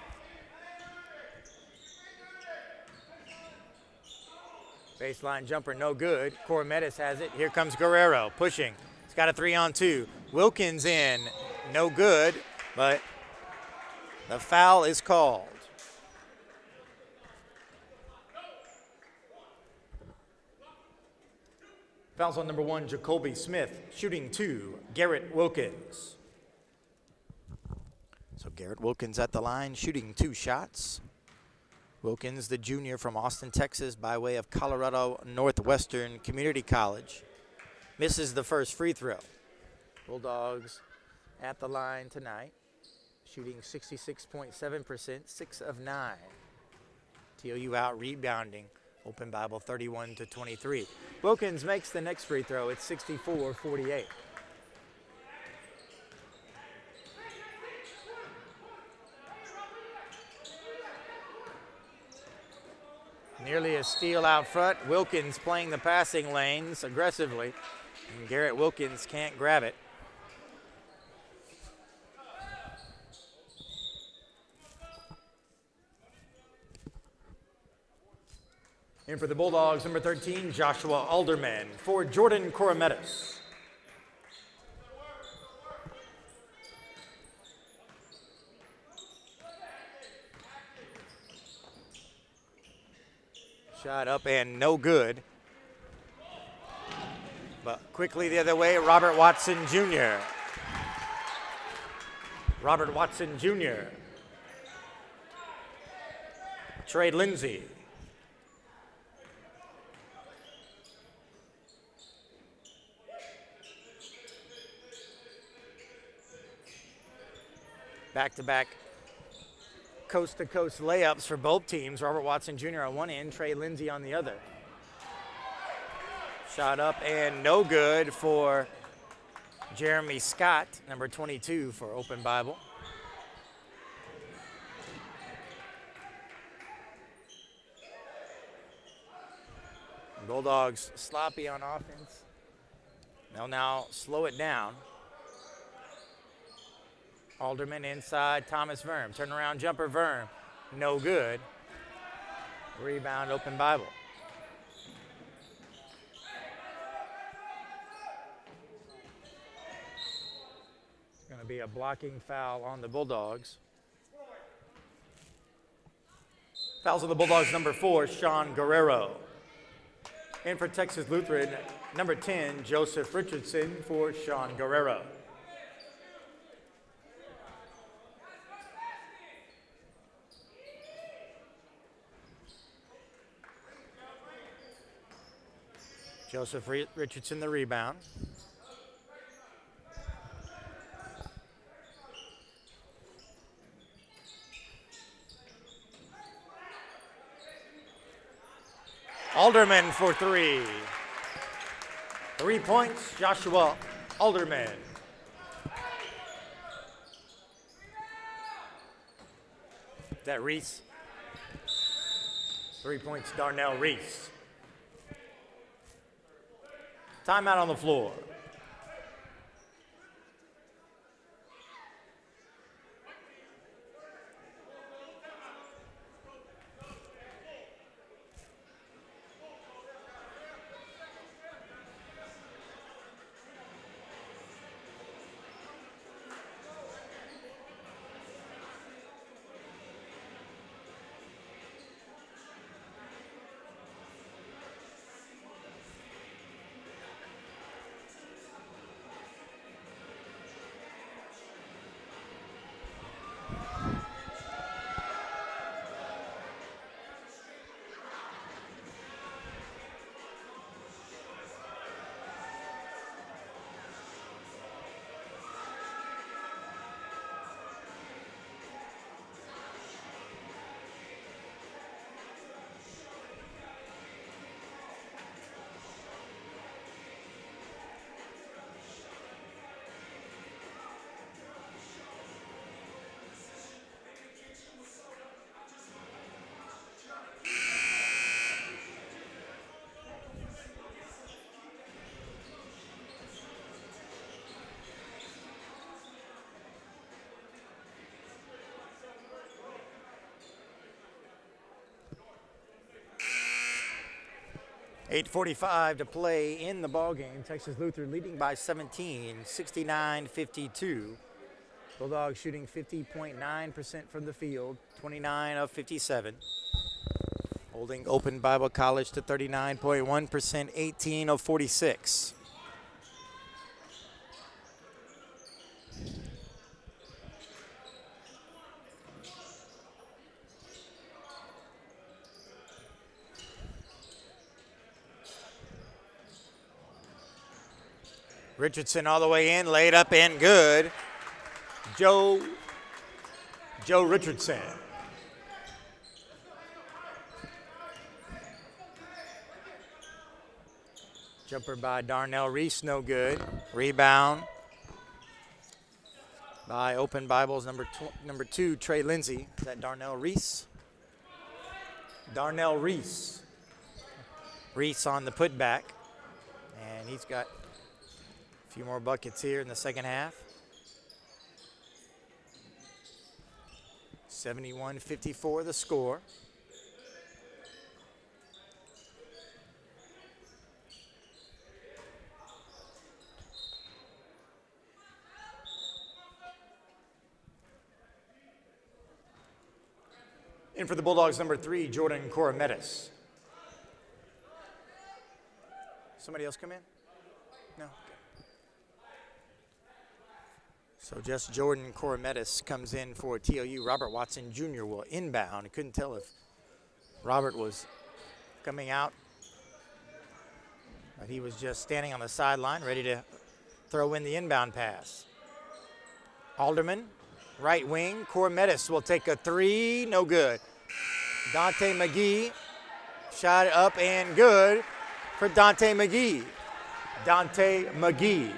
Baseline jumper, no good. Corometis has it. Here comes Guerrero, pushing. He's got a 3-on-2. Wilkins in, no good, but the foul is called. Fouls on number 1, Jacoby Smith. Shooting 2, Garrett Wilkins. So Garrett Wilkins at the line, shooting 2 shots. Wilkins, the junior from Austin, Texas, by way of Colorado Northwestern Community College, misses the first free throw. Bulldogs at the line tonight, shooting 66.7%, 6 of 9. TLU out rebounding Open Bible 31-23. Wilkins makes the next free throw. It's 64-48. Nearly a steal out front. Wilkins playing the passing lanes aggressively, and Garrett Wilkins can't grab it. In for the Bulldogs, number 13, Joshua Alderman. For Jordan Corometis. Shot up and no good. But quickly the other way, Robert Watson Jr. Robert Watson Jr. Trey Lindsay. Back-to-back coast-to-coast layups for both teams. Robert Watson Jr. on one end, Trey Lindsay on the other. Shot up and no good for Jeremy Scott, number 22 for Open Bible. Bulldogs sloppy on offense. They'll now slow it down. Alderman inside, Thomas Verm. Turnaround jumper, Verm. No good. Rebound, Open Bible. It's going to be a blocking foul on the Bulldogs. Fouls on the Bulldogs, number 4, Sean Guerrero. In for Texas Lutheran, number 10, Joseph Richardson for Sean Guerrero. Joseph Richardson the rebound. Alderman for 3. 3 points, Joshua Alderman. That Reese. 3 points, Darnell Reese. Timeout on the floor. 8:45 to play in the ball game. Texas Lutheran leading by 17, 69-52. Bulldogs shooting 50.9% from the field, 29 of 57. Holding Open Bible College to 39.1%, 18 of 46. Richardson all the way in, laid up and good. Joe Richardson. Jumper by Darnell Reese, no good. Rebound by Open Bibles number 2, Trey Lindsay. Is that Darnell Reese? Darnell Reese. Reese on the putback. And he's got a few more buckets here in the second half. 71-54 the score. In for the Bulldogs, number 3, Jordan Corometis. Somebody else come in? No? So just Jordan Corometis comes in for TLU. Robert Watson Jr. will inbound. I couldn't tell if Robert was coming out, but he was just standing on the sideline ready to throw in the inbound pass. Alderman, right wing. Corometis will take a 3, no good. Dante McGee, shot up and good for Dante McGee. Dante McGee.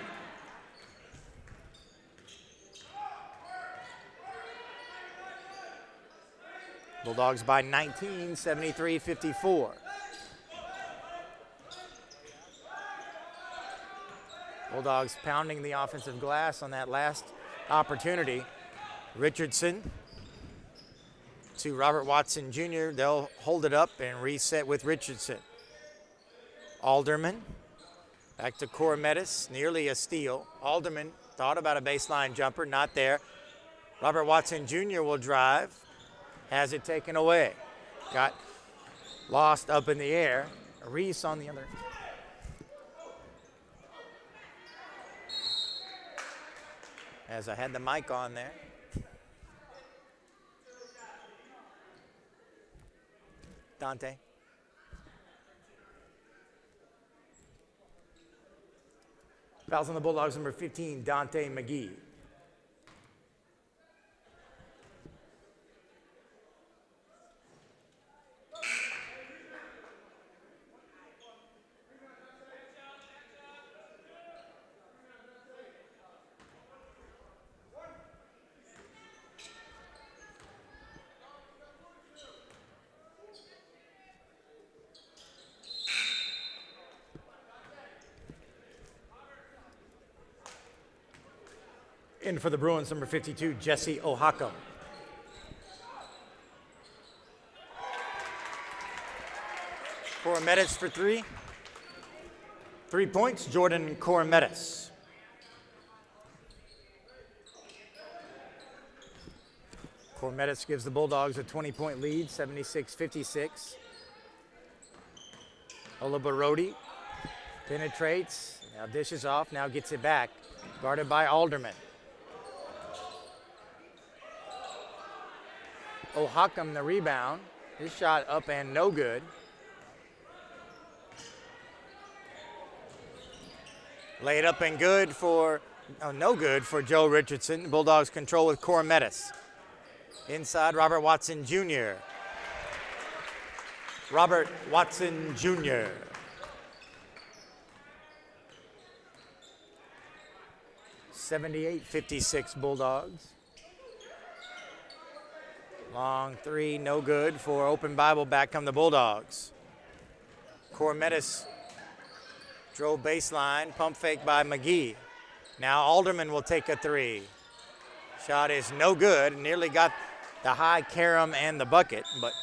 Bulldogs by 19, 73-54. Bulldogs pounding the offensive glass on that last opportunity. Richardson to Robert Watson Jr. They'll hold it up and reset with Richardson. Alderman back to Corometis, nearly a steal. Alderman thought about a baseline jumper, not there. Robert Watson Jr. will drive, has it taken away. Got lost up in the air. Reese on the other. As I had the mic on there. Dante. Fouls on the Bulldogs, number 15, Dante McGee. In for the Bruins, number 52, Jesse Ohakam. Corometis for 3. 3 points, Jordan Corometis. Corometis gives the Bulldogs a 20-point lead, 76-56. Olabarodi penetrates, now dishes off, now gets it back. Guarded by Alderman. Ohakam the rebound. His shot up and no good. Laid up and good for, no good for Joe Richardson. Bulldogs control with Corometis. Inside, Robert Watson Jr. Robert Watson Jr. (78-56) Bulldogs. Long 3, no good for Open Bible. Back come the Bulldogs. Corometis drove baseline, pump fake by McGee. Now Alderman will take a 3. Shot is no good. Nearly got the high carom and the bucket, but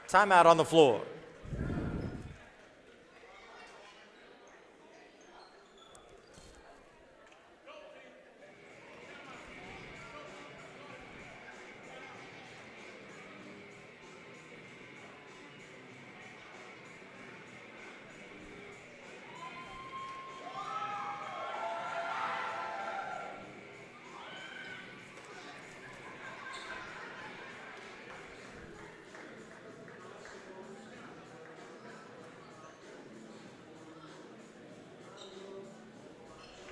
Timeout on the floor.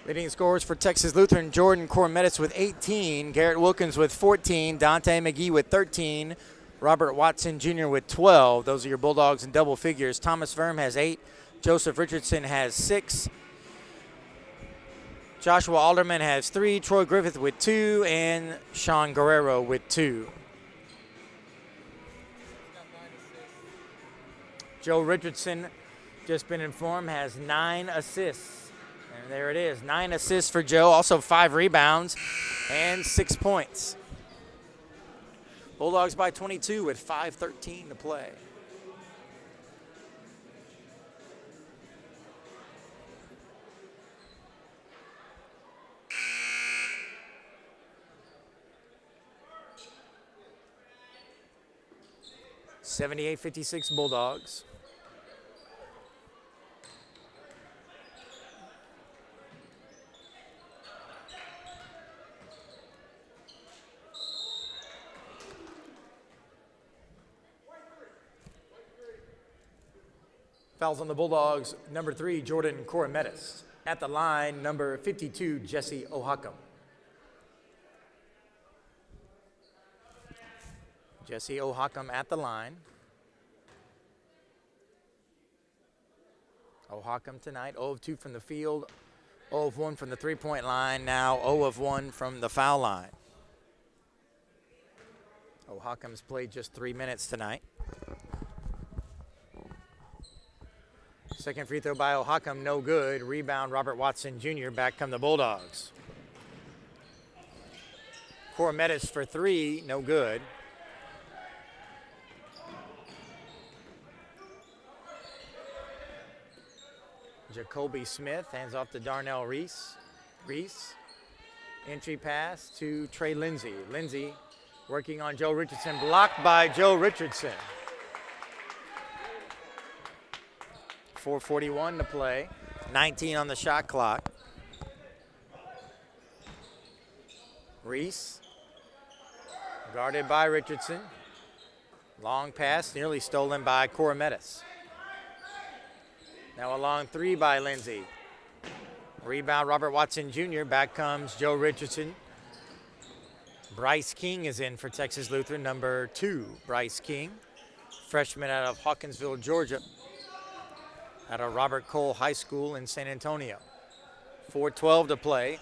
Leading scorers for Texas Lutheran, Jordan Cormettis with 18, Garrett Wilkins with 14, Dante McGee with 13, Robert Watson Jr. with 12. Those are your Bulldogs in double figures. Thomas Verm has 8, Joseph Richardson has 6, Joshua Alderman has 3, Troy Griffith with 2, and Sean Guerrero with 2. Joe Richardson, just been informed, has 9 assists. And there it is, 9 assists for Joe, also 5 rebounds and 6 points. Bulldogs by 22 with 5:13 to play. (78-56) Bulldogs. Fouls on the Bulldogs, number 3, Jordan Cormettis. At the line, number 52, Jesse Ohakam. Jesse Ohakam at the line. Ohakam tonight, 0 of 2 from the field, 0 of 1 from the three-point line, now 0 of 1 from the foul line. Ohakam's played just 3 minutes tonight. Second free throw by Ohakam, no good. Rebound, Robert Watson Jr. Back come the Bulldogs. Cormettis for 3, no good. Jacoby Smith hands off to Darnell Reese. Entry pass to Trey Lindsey. Lindsey working on Joe Richardson, blocked by Joe Richardson. 4:41 to play, 19 on the shot clock. Reese, guarded by Richardson. Long pass, nearly stolen by Cormettis. Now a long 3 by Lindsey. Rebound, Robert Watson Jr. Back comes Joe Richardson. Bryce King is in for Texas Lutheran, number 2, Bryce King. Freshman out of Hawkinsville, Georgia. Out of Robert Cole High School in San Antonio. 4:12 to play.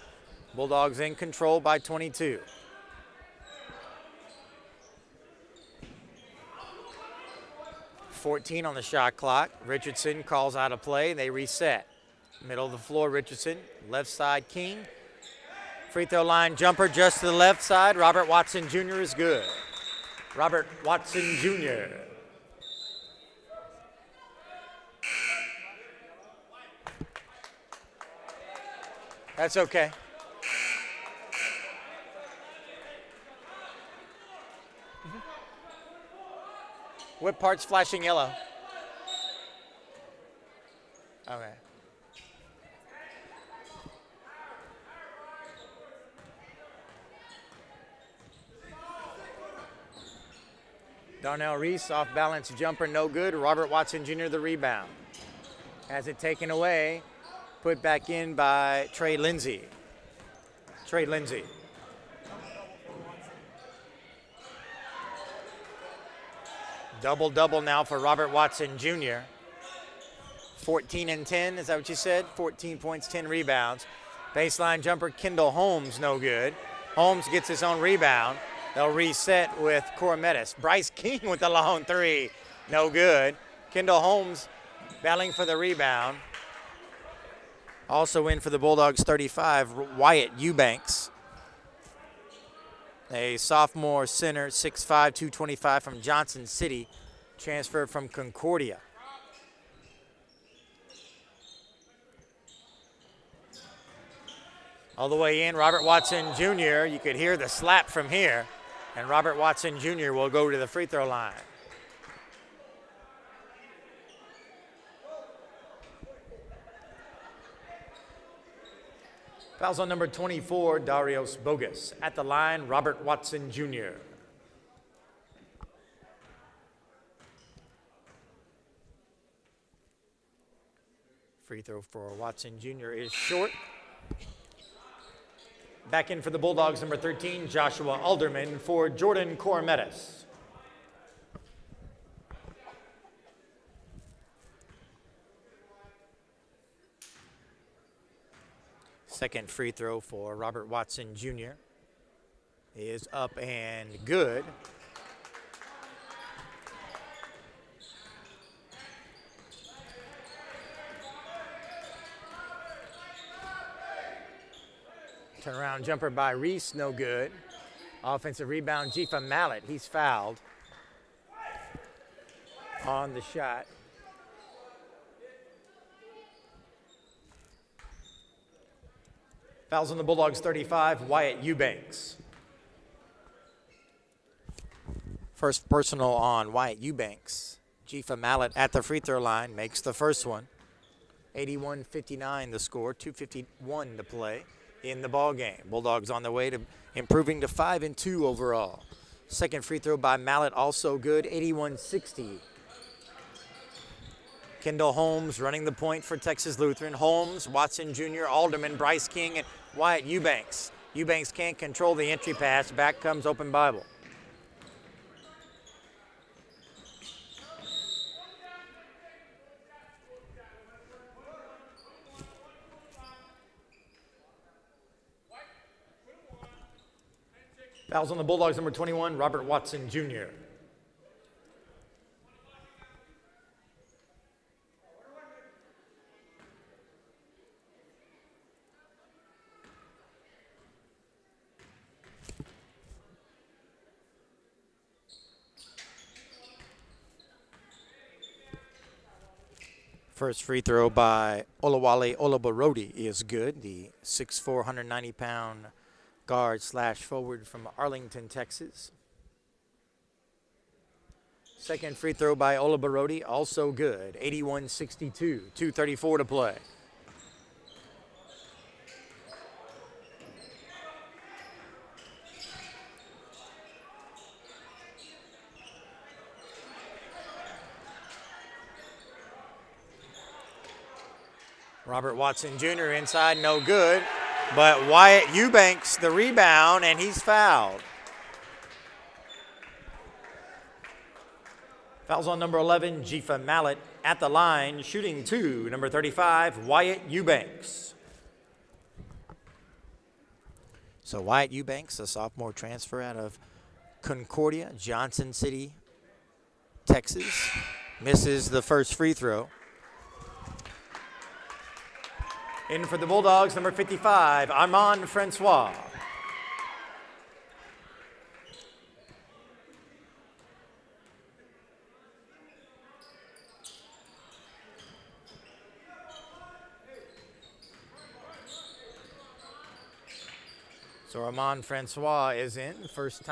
Bulldogs in control by 22. .14 on the shot clock. Richardson calls out a play. They reset. Middle of the floor, Richardson. Left side, King. Free throw line jumper just to the left side. Robert Watson Jr. is good. Robert Watson Jr. That's okay. What part's flashing yellow? Okay. Darnell Reese, off balance jumper, no good. Robert Watson Jr. the rebound. Has it taken away. Put back in by Trey Lindsey. Double-double now for Robert Watson Jr. 14 and 10, is that what you said? 14 points, 10 rebounds. Baseline jumper, Kendall Holmes, no good. Holmes gets his own rebound. They'll reset with Cormettis. Bryce King with the long 3, no good. Kendall Holmes battling for the rebound. Also in for the Bulldogs 35, Wyatt Eubanks. A sophomore center, 6'5", 225 from Johnson City. transfer from Concordia. All the way in, Robert Watson Jr. You could hear the slap from here. And Robert Watson Jr. will go to the free throw line. Fouls on number 24, Darius Bogus. At the line, Robert Watson Jr. Free throw for Watson Jr. is short. Back in for the Bulldogs, number 13, Joshua Alderman for Jordan Cormetis. Second free throw for Robert Watson Jr. is up and good. Turnaround jumper by Reese, no good. Offensive rebound, Jifa Mallet, he's fouled on the shot. Fouls on the Bulldogs, 35, Wyatt Eubanks. First personal on Wyatt Eubanks. Jifa Mallet at the free throw line makes the first one. 81-59 the score, 2:51 to play in the ball game. Bulldogs on the way to improving to 5-2 overall. Second free throw by Mallet, also good, 81-60. Kendall Holmes running the point for Texas Lutheran. Holmes, Watson Jr., Alderman, Bryce King, and Wyatt Eubanks. Eubanks can't control the entry pass. Back comes Open Bible. Fouls on the Bulldogs, number 21, Robert Watson Jr. First free throw by Olawale Olabarodi is good. The 6'4", 190-pound guard slash forward from Arlington, Texas. Second free throw by Olabarodi, also good. 81-62, 2:34 to play. Robert Watson Jr. inside, no good. But Wyatt Eubanks the rebound, and he's fouled. Fouls on number 11, Jifa Mallet at the line, shooting two, number 35, Wyatt Eubanks. So Wyatt Eubanks, a sophomore transfer out of Concordia, Johnson City, Texas, misses the first free throw. In for the Bulldogs, number 55, Armand Francois. So Armand Francois is in. First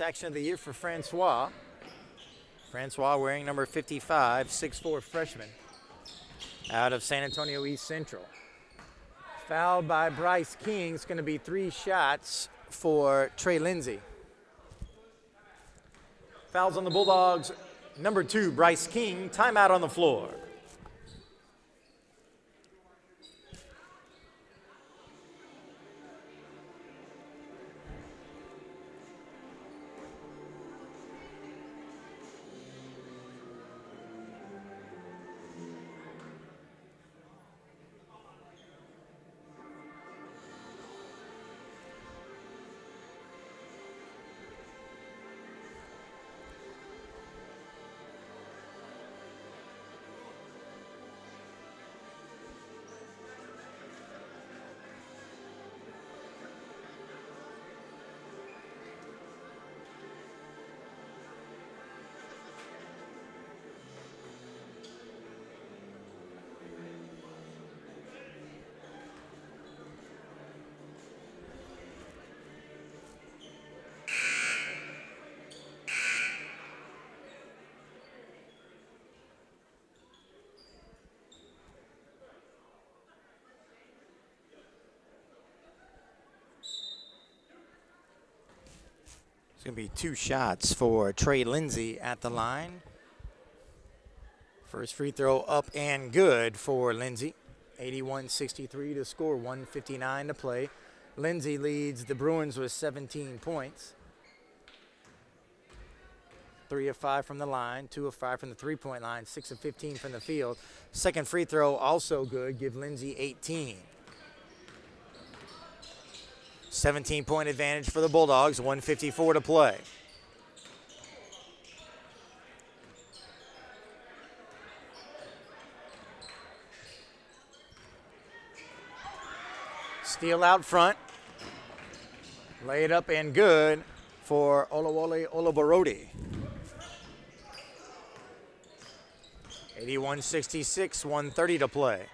action of the year for Francois. Francois wearing number 55, 6'4" freshman out of San Antonio East Central. Fouled by Bryce King. It's going to be 3 shots for Trey Lindsay. Fouls on the Bulldogs. Number 2, Bryce King. Timeout on the floor. It's going to be 2 shots for Trey Lindsay at the line. First free throw up and good for Lindsay. 81-63 to score, 1:59 to play. Lindsay leads the Bruins with 17 points. 3 of 5 from the line, 2 of 5 from the three-point line, 6 of 15 from the field. Second free throw also good, give Lindsay 18. 17-point advantage for the Bulldogs, 1:54 to play. Steal out front. Lay it up and good for Olawale Olaborodi. 81-66, 1:30 to play.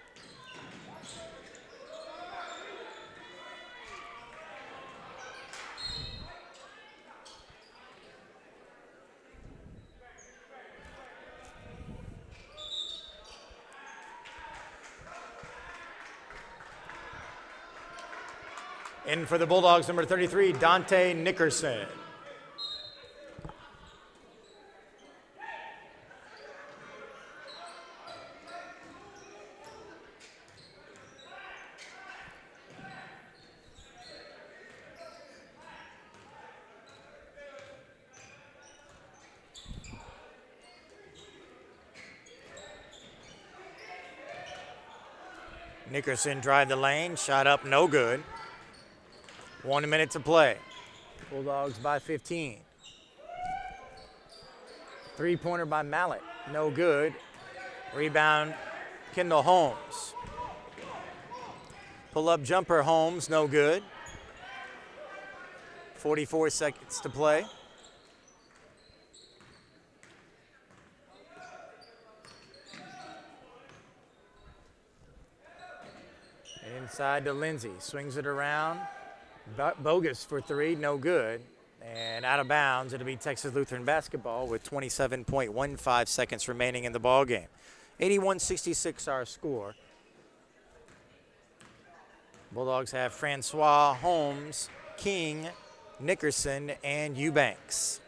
In for the Bulldogs, number 33, Dante Nickerson. Nickerson drive the lane, shot up, no good. 1 minute to play. Bulldogs by 15. Three-pointer by Mallet, no good. Rebound, Kendall Holmes. Pull-up jumper, Holmes, no good. 44 seconds to play. Inside to Lindsay, swings it around. Bogus for 3, no good. And out of bounds, it'll be Texas Lutheran basketball with 27.15 seconds remaining in the ball game. 81-66 our score. Bulldogs have Francois, Holmes, King, Nickerson, and Eubanks.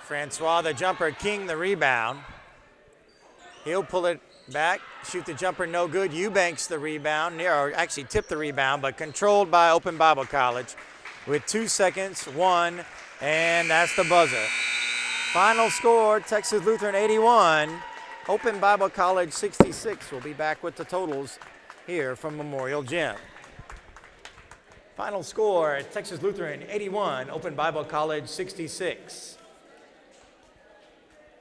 Francois the jumper, King the rebound. He'll pull it back, shoot the jumper, no good. Eubanks the rebound, or actually tipped the rebound, but controlled by Open Bible College with 2 seconds, 1, and that's the buzzer. Final score, Texas Lutheran 81, Open Bible College 66. We'll be back with the totals here from Memorial Gym. Final score, Texas Lutheran 81, Open Bible College 66.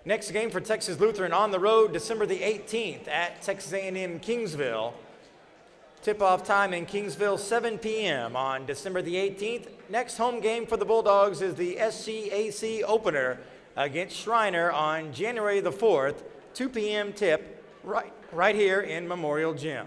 Next game for Texas Lutheran on the road, December the 18th at Texas A&M Kingsville. Tip-off time in Kingsville, 7 p.m. on December the 18th. Next home game for the Bulldogs is the SCAC opener against Shriner on January the 4th, 2 p.m. tip, right here in Memorial Gym.